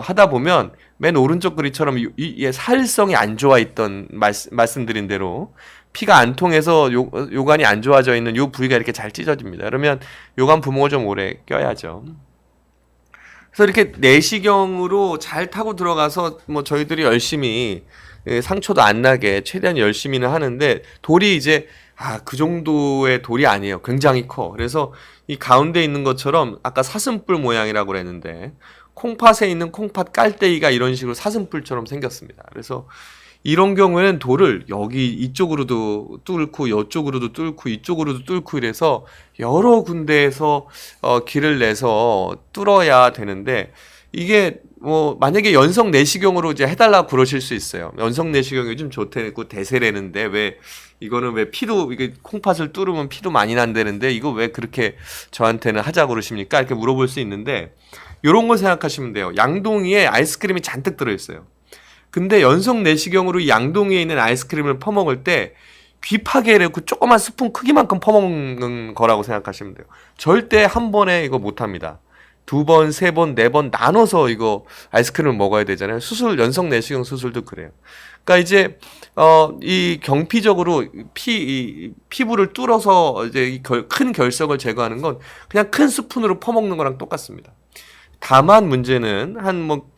하다 보면 맨 오른쪽 그림처럼 이 사일성이 안 좋아 있던 말씀드린 대로 피가 안 통해서 요관이 안 좋아져 있는 요 부위가 이렇게 잘 찢어집니다. 그러면 요관 부목을 좀 오래 껴야죠. 그래서 이렇게 내시경으로 잘 타고 들어가서 뭐 저희들이 열심히 상처도 안 나게 최대한 열심히는 하는데 돌이 이제 그 정도의 돌이 아니에요. 굉장히 커. 그래서 이 가운데 있는 것처럼 아까 사슴뿔 모양이라고 그랬는데 콩팥에 있는 콩팥 깔대기가 이런 식으로 사슴뿔처럼 생겼습니다. 그래서 이런 경우에는 돌을 여기 이쪽으로도 뚫고 이쪽으로도 뚫고 이쪽으로도 뚫고 이래서 여러 군데에서 길을 내서 뚫어야 되는데 이게 뭐 만약에 연성 내시경으로 이제 해달라고 그러실 수 있어요. 연성 내시경이 요즘 좋대고 대세라는데 왜 이거는 왜 피도 이게 콩팥을 뚫으면 피도 많이 난다는데 이거 왜 그렇게 저한테는 하자고 그러십니까? 이렇게 물어볼 수 있는데 요런 거 생각하시면 돼요. 양동이에 아이스크림이 잔뜩 들어있어요. 근데 연성 내시경으로 양동이에 있는 아이스크림을 퍼먹을 때 귀파개를 그 조그만 스푼 크기만큼 퍼먹는 거라고 생각하시면 돼요. 절대 한 번에 이거 못합니다. 2번, 3번, 4번 나눠서 이거 아이스크림을 먹어야 되잖아요. 연성 내시경 수술도 그래요. 그러니까 이제 이 경피적으로 피부를 뚫어서 이제 큰 결석을 제거하는 건 그냥 큰 스푼으로 퍼먹는 거랑 똑같습니다. 다만 문제는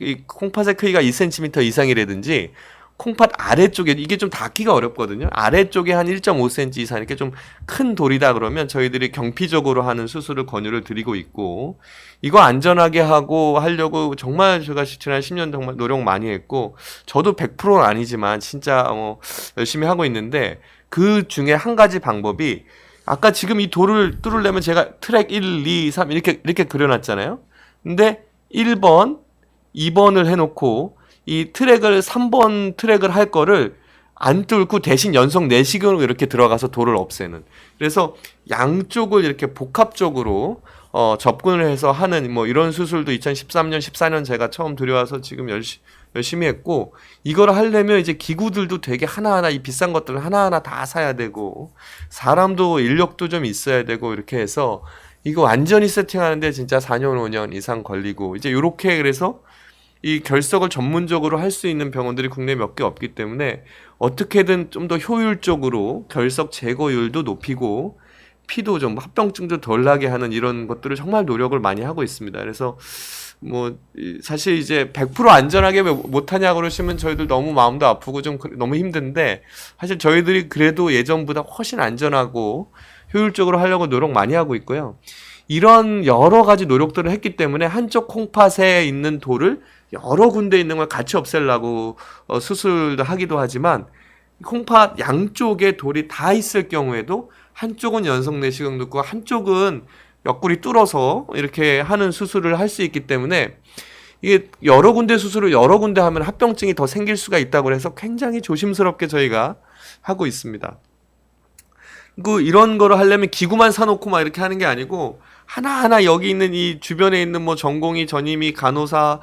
이 콩팥의 크기가 2cm 이상이라든지 콩팥 아래쪽에 이게 좀 닿기가 어렵거든요. 아래쪽에 한 1.5cm 이상 이렇게 좀 큰 돌이다 그러면 저희들이 경피적으로 하는 수술을 권유를 드리고 있고 이거 안전하게 하려고 정말 제가 지난 10년 정말 노력 많이 했고 저도 100%는 아니지만 진짜 열심히 하고 있는데 그 중에 한 가지 방법이 아까 지금 이 돌을 뚫으려면 제가 트랙 1, 2, 3 이렇게 그려놨잖아요. 근데 1번, 2번을 해놓고 이 3번 트랙을 할 거를 안 뚫고 대신 연성 내시경으로 이렇게 들어가서 돌을 없애는. 그래서 양쪽을 이렇게 복합적으로 접근을 해서 하는 뭐 이런 수술도 2013년, 14년 제가 처음 들여와서 지금 열심히 했고 이걸 하려면 이제 기구들도 되게 하나하나 이 비싼 것들을 하나하나 다 사야 되고 사람도 인력도 좀 있어야 되고 이렇게 해서 이거 완전히 세팅하는데 진짜 4년, 5년 이상 걸리고 이제 요렇게 그래서 이 결석을 전문적으로 할 수 있는 병원들이 국내에 몇 개 없기 때문에 어떻게든 좀 더 효율적으로 결석 제거율도 높이고 피도 좀 합병증도 덜 나게 하는 이런 것들을 정말 노력을 많이 하고 있습니다. 그래서 뭐 사실 이제 100% 안전하게 왜 못하냐고 그러시면 저희들 너무 마음도 아프고 좀 너무 힘든데 사실 저희들이 그래도 예전보다 훨씬 안전하고 효율적으로 하려고 노력 많이 하고 있고요. 이런 여러 가지 노력들을 했기 때문에 한쪽 콩팥에 있는 돌을 여러 군데 있는 걸 같이 없애려고 수술도 하기도 하지만 콩팥 양쪽에 돌이 다 있을 경우에도 한쪽은 연성 내시경 넣고 한쪽은 옆구리 뚫어서 이렇게 하는 수술을 할 수 있기 때문에 이게 여러 군데 수술을 여러 군데 하면 합병증이 더 생길 수가 있다고 해서 굉장히 조심스럽게 저희가 하고 있습니다. 이런 거를 하려면 기구만 사놓고 막 이렇게 하는 게 아니고 하나하나 여기 있는 이 주변에 있는 뭐 전공의, 전임의, 간호사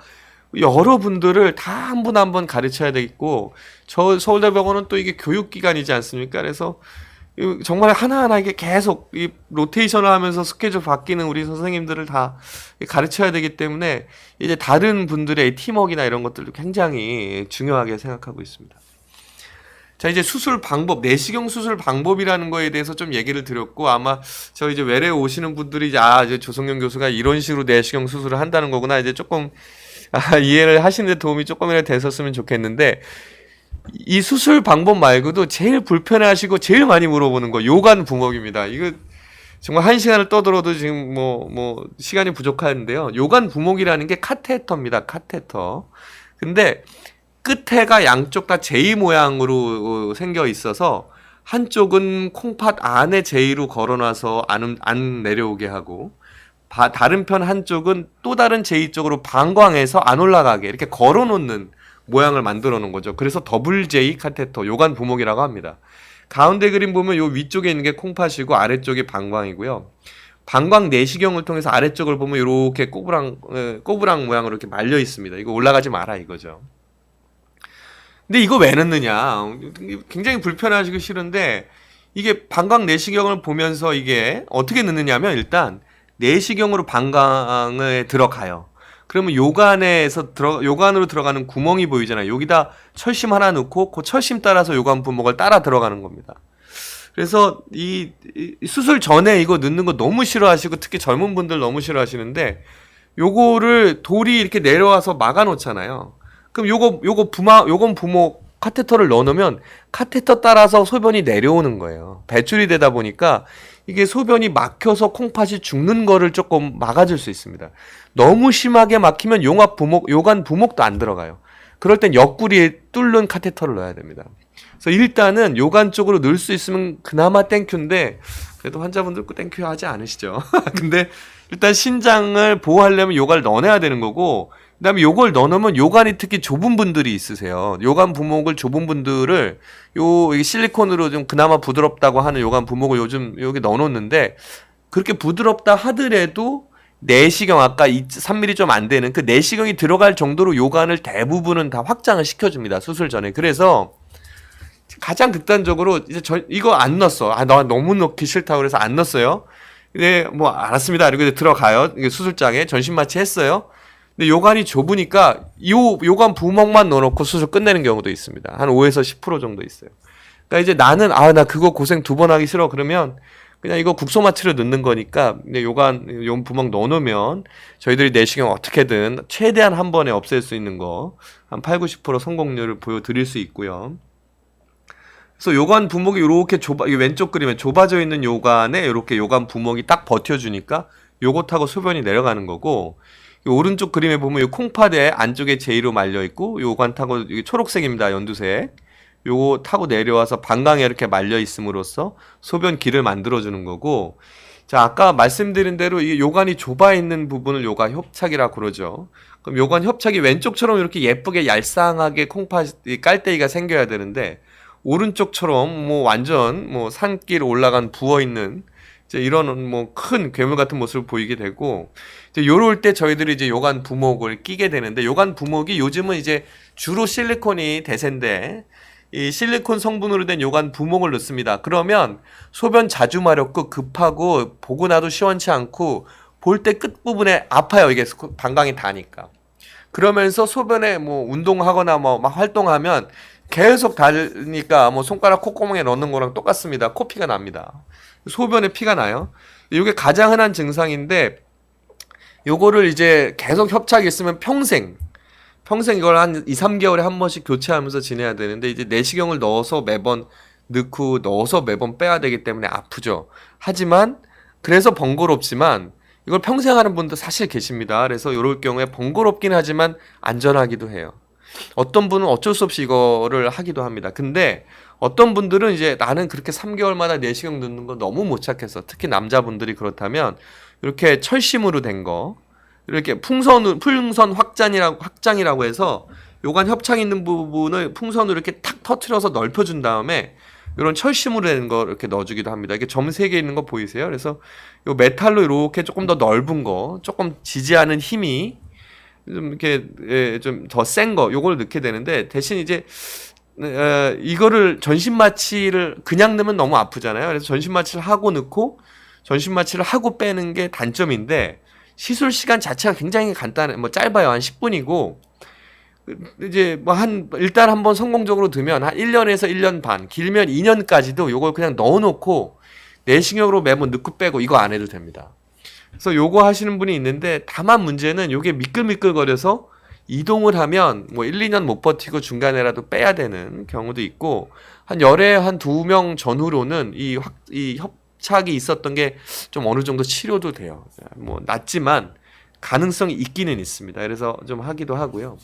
여러 분들을 다 한 분 한 분 가르쳐야 되겠고, 저 서울대병원은 또 이게 교육기관이지 않습니까? 그래서 정말 하나하나 이게 계속 이 로테이션을 하면서 스케줄 바뀌는 우리 선생님들을 다 가르쳐야 되기 때문에 이제 다른 분들의 팀워크나 이런 것들도 굉장히 중요하게 생각하고 있습니다. 자, 이제 수술 방법, 내시경 수술 방법이라는 거에 대해서 좀 얘기를 드렸고, 아마 저 이제 외래 오시는 분들이 이제 조성용 교수가 이런 식으로 내시경 수술을 한다는 거구나, 이제 조금 이해를 하시는 데 도움이 조금이라도 됐었으면 좋겠는데, 이 수술 방법 말고도 제일 불편해하시고 제일 많이 물어보는 거 요관 부목입니다. 이거 정말 한 시간을 떠들어도 지금 시간이 부족한데요. 요관 부목이라는 게 카테터입니다. 카테터. 근데 끝에가 양쪽 다 J 모양으로 생겨 있어서 한쪽은 콩팥 안에 J로 걸어놔서 안 내려오게 하고, 다른 편 한쪽은 또 다른 J 쪽으로 방광해서 안 올라가게 이렇게 걸어놓는 모양을 만들어 놓은 거죠. 그래서 더블 J 카테터, 요관 부목이라고 합니다. 가운데 그림 보면 요 위쪽에 있는 게 콩팥이고 아래쪽이 방광이고요. 방광 내시경을 통해서 아래쪽을 보면 이렇게 꼬부랑 모양으로 이렇게 말려 있습니다. 이거 올라가지 마라 이거죠. 근데 이거 왜 넣느냐? 굉장히 불편하시고 싫은데, 이게 방광 내시경을 보면서 이게 어떻게 넣느냐면, 일단 내시경으로 방광에 들어가요. 그러면 요관으로 들어가는 구멍이 보이잖아요. 여기다 철심 하나 넣고 그 철심 따라서 요관 부목을 따라 들어가는 겁니다. 그래서 이 수술 전에 이거 넣는 거 너무 싫어하시고, 특히 젊은 분들 너무 싫어하시는데, 요거를 돌이 이렇게 내려와서 막아 놓잖아요. 그럼 요건 부목 카테터를 넣어놓으면 카테터 따라서 소변이 내려오는 거예요. 배출이 되다 보니까 이게 소변이 막혀서 콩팥이 죽는 거를 조금 막아줄 수 있습니다. 너무 심하게 막히면 요관 부목도 안 들어가요. 그럴 땐 옆구리에 뚫는 카테터를 넣어야 됩니다. 그래서 일단은 요관 쪽으로 넣을 수 있으면 그나마 땡큐인데, 그래도 환자분들 땡큐 하지 않으시죠. 근데 일단 신장을 보호하려면 요관을 넣어내야 되는 거고, 그 다음에 요걸 넣어놓으면 요관이 특히 좁은 분들이 있으세요. 요관 부목을 좁은 분들을 이게 실리콘으로 좀 그나마 부드럽다고 하는 요관 부목을 요즘 여기 넣어놓는데, 그렇게 부드럽다 하더라도 내시경, 아까 3mm 좀 안 되는 그 내시경이 들어갈 정도로 요관을 대부분은 다 확장을 시켜줍니다. 수술 전에. 그래서 가장 극단적으로 이제 이거 안 넣었어. 나 너무 넣기 싫다고 그래서 안 넣었어요. 근데 알았습니다. 그리고 이제 들어가요. 이게 수술장에 전신 마취했어요. 근데 요관이 좁으니까 요관 부목만 넣어놓고 수술 끝내는 경우도 있습니다. 한 5에서 10% 정도 있어요. 그러니까 이제 나는 나 그거 고생 2번 하기 싫어. 그러면 그냥 이거 국소 마취로 넣는 거니까, 근데 요 부목 넣어놓으면 저희들이 내시경 어떻게든 최대한 한 번에 없앨 수 있는 거 한 8-90% 성공률을 보여드릴 수 있고요. 그래서 요관 부목이 이렇게 왼쪽 그림에 좁아져 있는 요관에 이렇게 요관 부목이 딱 버텨주니까 요것하고 소변이 내려가는 거고, 오른쪽 그림에 보면 요 콩팥에 안쪽에 J로 말려 있고, 요관 타고 이게 초록색입니다. 연두색. 요거 타고 내려와서 방광에 이렇게 말려 있음으로써 소변 길을 만들어 주는 거고, 자, 아까 말씀드린 대로 이 요관이 좁아 있는 부분을 요관 협착이라고 그러죠. 그럼 요관 협착이 왼쪽처럼 이렇게 예쁘게 얄쌍하게 깔때기가 생겨야 되는데, 오른쪽처럼 완전 산길 올라간 부어 있는 이제 이런 큰 괴물 같은 모습을 보이게 되고, 이제 요럴 때 저희들이 이제 요관 부목을 끼게 되는데, 요관 부목이 요즘은 이제 주로 실리콘이 대세인데, 이 실리콘 성분으로 된 요관 부목을 넣습니다. 그러면 소변 자주 마렵고 급하고 보고 나도 시원치 않고 볼 때 끝부분에 아파요. 이게 방광이 닿으니까. 그러면서 소변에 운동하거나 막 활동하면 계속 닿으니까 손가락 콧구멍에 넣는 거랑 똑같습니다. 코피가 납니다. 소변에 피가 나요. 이게 가장 흔한 증상인데, 요거를 이제 계속 협착이 있으면 평생 이걸 한 2-3개월에 한 번씩 교체하면서 지내야 되는데, 이제 내시경을 넣어서 매번 넣고 넣어서 매번 빼야 되기 때문에 아프죠. 하지만 그래서 번거롭지만 이걸 평생 하는 분도 사실 계십니다. 그래서 이럴 경우에 번거롭긴 하지만 안전하기도 해요. 어떤 분은 어쩔 수 없이 이거를 하기도 합니다. 근데 어떤 분들은 이제 나는 그렇게 3개월마다 내시경 넣는 거 너무 못 찾겠어. 특히 남자분들이 그렇다면 이렇게 철심으로 된 거, 이렇게 풍선 확장이라고 해서 요관 협착 있는 부분을 풍선으로 이렇게 탁 터트려서 넓혀준 다음에 이런 철심으로 된 거 이렇게 넣어주기도 합니다. 이게 점 3개 있는 거 보이세요? 그래서 요 메탈로 이렇게 조금 더 넓은 거, 조금 지지하는 힘이 좀 이렇게 좀 더 센 거, 요걸 넣게 되는데 대신 이제 이거를 전신 마취를 그냥 넣으면 너무 아프잖아요. 그래서 전신 마취를 하고 넣고 전신 마취를 하고 빼는 게 단점인데 시술 시간 자체가 굉장히 간단해, 뭐 짧아요. 한 10분이고 이제 뭐 일단 한번 성공적으로 두면 한 1년에서 1년 반, 길면 2년까지도 요걸 그냥 넣어놓고 내시경으로 매번 넣고 빼고 이거 안 해도 됩니다. 그래서 요거 하시는 분이 있는데 다만 문제는 요게 미끌미끌거려서 이동을 하면 뭐 1, 2년 못 버티고 중간에라도 빼야 되는 경우도 있고 한 열에 한 2명 전후로는 이 협착이 있었던 게 좀 어느 정도 치료도 돼요. 뭐 낫지만 가능성이 있기는 있습니다. 그래서 좀 하기도 하고요.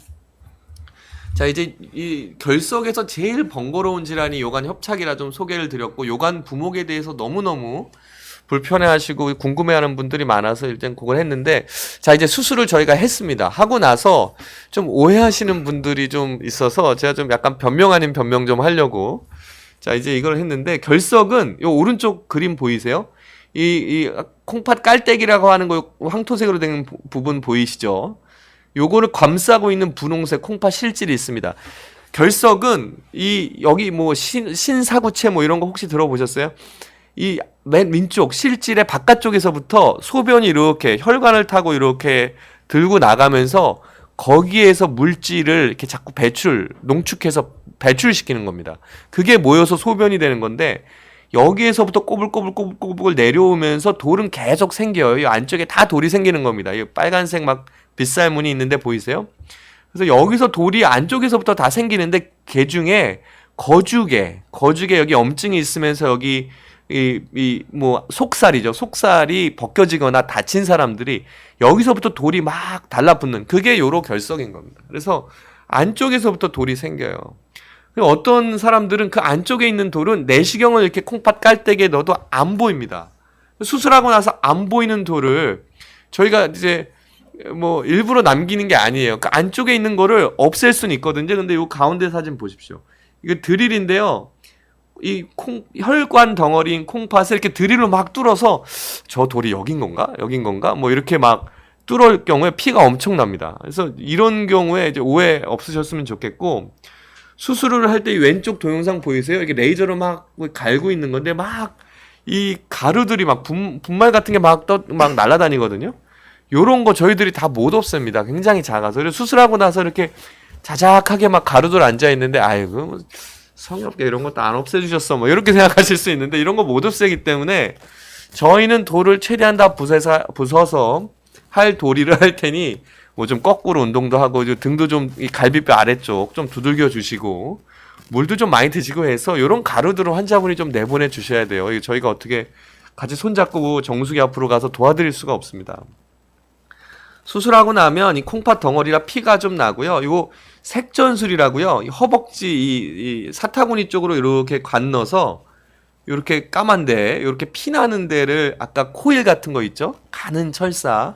자, 이제 이 결석에서 제일 번거로운 질환이 요관 협착이라 좀 소개를 드렸고 요관 부목에 대해서 너무너무 불편해하시고 궁금해하는 분들이 많아서 일단 그걸 했는데 자, 이제 수술을 저희가 했습니다. 하고 나서 좀 오해하시는 분들이 좀 있어서 제가 좀 약간 변명 아닌 변명 좀 하려고 자, 이제 이걸 했는데 결석은 요 오른쪽 그림 보이세요? 이 콩팥 깔때기라고 하는 거 황토색으로 된 부분 보이시죠? 요거를 감싸고 있는 분홍색 콩팥 실질이 있습니다. 결석은 여기 뭐 신사구체 뭐 이런 거 혹시 들어보셨어요? 이 맨 왼쪽 실질의 바깥쪽에서부터 소변이 이렇게 혈관을 타고 이렇게 들고 나가면서 거기에서 물질을 이렇게 자꾸 농축해서 배출시키는 겁니다. 그게 모여서 소변이 되는 건데 여기에서부터 꼬불꼬불 내려오면서 돌은 계속 생겨요. 이 안쪽에 다 돌이 생기는 겁니다. 이 빨간색 막 빗살무늬 있는데 보이세요? 그래서 여기서 돌이 안쪽에서부터 다 생기는데 개 중에 거주개 여기 염증이 있으면서 여기 뭐 속살이죠. 속살이 벗겨지거나 다친 사람들이 여기서부터 돌이 막 달라붙는 그게 요로 결석인 겁니다. 그래서 안쪽에서부터 돌이 생겨요. 어떤 사람들은 그 안쪽에 있는 돌은 내시경을 이렇게 콩팥 깔때기에 넣어도 안 보입니다. 수술하고 나서 안 보이는 돌을 저희가 이제 뭐 일부러 남기는 게 아니에요. 그 안쪽에 있는 거를 없앨 수는 있거든요. 근데 요 가운데 사진 보십시오. 이거 드릴인데요. 이 혈관 덩어리인 콩팥을 이렇게 드릴로 막 뚫어서 저 돌이 여긴 건가? 뭐 이렇게 막 뚫을 경우에 피가 엄청납니다. 그래서 이런 경우에 이제 오해 없으셨으면 좋겠고 수술을 할 때 왼쪽 동영상 보이세요? 이게 레이저로 막 갈고 있는 건데 막 이 가루들이 막 분말 같은 게 막 날아다니거든요. 요런 거 저희들이 다 못 없앱니다. 굉장히 작아서. 그래서 수술하고 나서 이렇게 자작하게 막 가루들 앉아 있는데 아이고 뭐 성의롭게 이런 것도 안 없애주셨어 뭐 이렇게 생각하실 수 있는데 이런 거 못 없애기 때문에 저희는 돌을 최대한 다 부숴서 할 도리를 할 테니 뭐 좀 거꾸로 운동도 하고 등도 좀 이 갈비뼈 아래쪽 좀 두들겨 주시고 물도 좀 많이 드시고 해서 이런 가루들을 환자분이 좀 내보내 주셔야 돼요. 이거 저희가 어떻게 같이 손잡고 정수기 앞으로 가서 도와드릴 수가 없습니다. 수술하고 나면 이 콩팥 덩어리라 피가 좀 나고요. 이거 색전술이라고요. 이 허벅지 이 사타구니 쪽으로 이렇게 건너서 이렇게 까만데 이렇게 피 나는 데를 아까 코일 같은 거 있죠? 가는 철사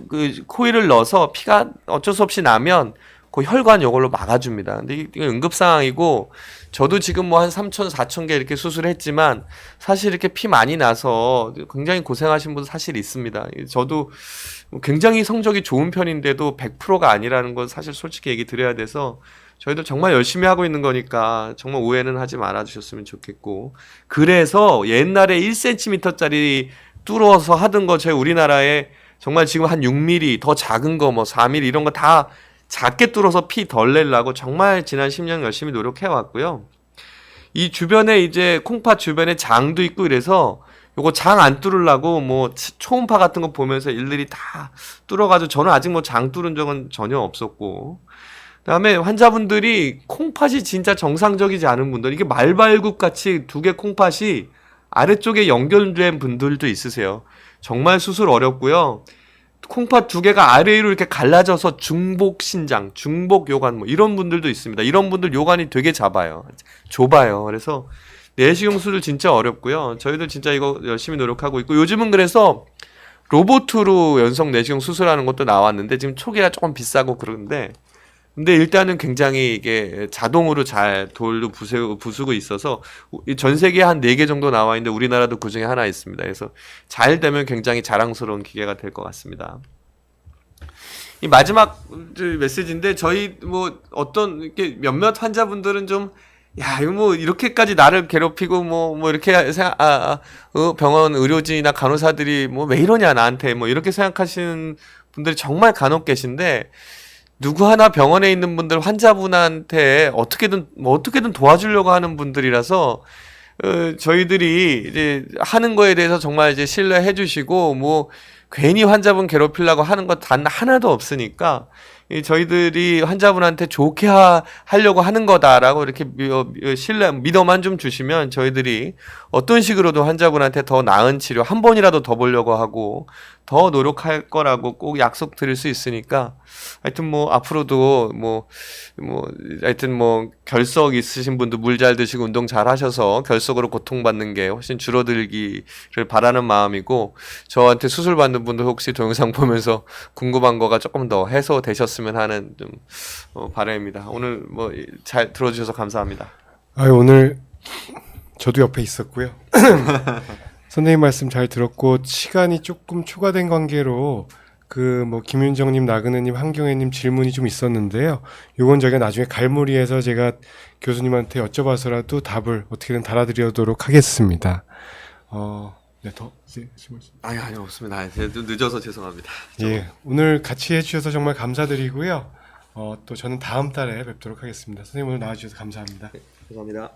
그 코일을 넣어서 피가 어쩔 수 없이 나면 그 혈관 이걸로 막아줍니다. 근데 이게 응급 상황이고 저도 지금 뭐 한 3천, 4천 개 이렇게 수술했지만 사실 이렇게 피 많이 나서 굉장히 고생하신 분 사실 있습니다. 저도 굉장히 성적이 좋은 편인데도 100%가 아니라는 건 사실 솔직히 얘기 드려야 돼서 저희도 정말 열심히 하고 있는 거니까 정말 오해는 하지 말아 주셨으면 좋겠고 그래서 옛날에 1cm짜리 뚫어서 하던 거 저희 우리나라에 정말 지금 한 6mm 더 작은 거 뭐 4mm 이런 거 다 작게 뚫어서 피 덜 내려고 정말 지난 10년 열심히 노력해 왔고요. 이 주변에 이제 콩팥 주변에 장도 있고 이래서 요거 장 안 뚫으려고 뭐 초음파 같은 거 보면서 일일이 다 뚫어가지고 저는 아직 뭐 장 뚫은 적은 전혀 없었고 그다음에 환자분들이 콩팥이 진짜 정상적이지 않은 분들 이게 말발굽 같이 두 개 콩팥이 아래쪽에 연결된 분들도 있으세요. 정말 수술 어렵고요. 콩팥 두 개가 아래로 이렇게 갈라져서 중복 신장, 중복 요관 뭐 이런 분들도 있습니다. 이런 분들 요관이 되게 좁아요. 그래서 내시경 수술 진짜 어렵고요. 저희도 진짜 이거 열심히 노력하고 있고 요즘은 그래서 로봇으로 연성 내시경 수술하는 것도 나왔는데 지금 초기라 조금 비싸고 그런데 근데 일단은 굉장히 이게 자동으로 잘 돌도 부수고 있어서 전 세계에 한 4개 정도 나와 있는데 우리나라도 그 중에 하나 있습니다. 그래서 잘 되면 굉장히 자랑스러운 기계가 될 것 같습니다. 이 마지막 메시지인데 저희 뭐 어떤 이렇게 몇몇 환자분들은 좀 야, 이거 뭐 이렇게까지 나를 괴롭히고 뭐 이렇게 병원 의료진이나 간호사들이 뭐 왜 이러냐 나한테 뭐 이렇게 생각하시는 분들이 정말 간혹 계신데 누구 하나 병원에 있는 분들 환자분한테 어떻게든 도와주려고 하는 분들이라서 저희들이 이제 하는 거에 대해서 정말 이제 신뢰해 주시고 뭐 괜히 환자분 괴롭히려고 하는 것 단 하나도 없으니까 저희들이 환자분한테 좋게 하려고 하는 거다라고 이렇게 믿어만 좀 주시면 저희들이 어떤 식으로도 환자분한테 더 나은 치료 한 번이라도 더 보려고 하고 더 노력할 거라고 꼭 약속드릴 수 있으니까 하여튼 뭐 앞으로도 하여튼 뭐 결석 있으신 분도 물 잘 드시고 운동 잘 하셔서 결석으로 고통받는 게 훨씬 줄어들기를 바라는 마음이고 저한테 수술 받는 분들 혹시 동영상 보면서 궁금한 거가 조금 더 해소되셨으면 하는 좀 바람입니다. 오늘 뭐 잘 들어주셔서 감사합니다. 오늘 저도 옆에 있었고요. 선생님 말씀 잘 들었고 시간이 조금 초과된 관계로 김윤정님, 나그네님, 한경애님 질문이 좀 있었는데요. 요건 저희가 나중에 갈무리해서 제가 교수님한테 여쭤봐서라도 답을 어떻게든 달아드리도록 하겠습니다. 네, 더 아니 없습니다. 좀 늦어서 죄송합니다. 예, 오늘 같이 해주셔서 정말 감사드리고요. 또 저는 다음 달에 뵙도록 하겠습니다. 선생님 오늘 나와주셔서 감사합니다. 감사합니다.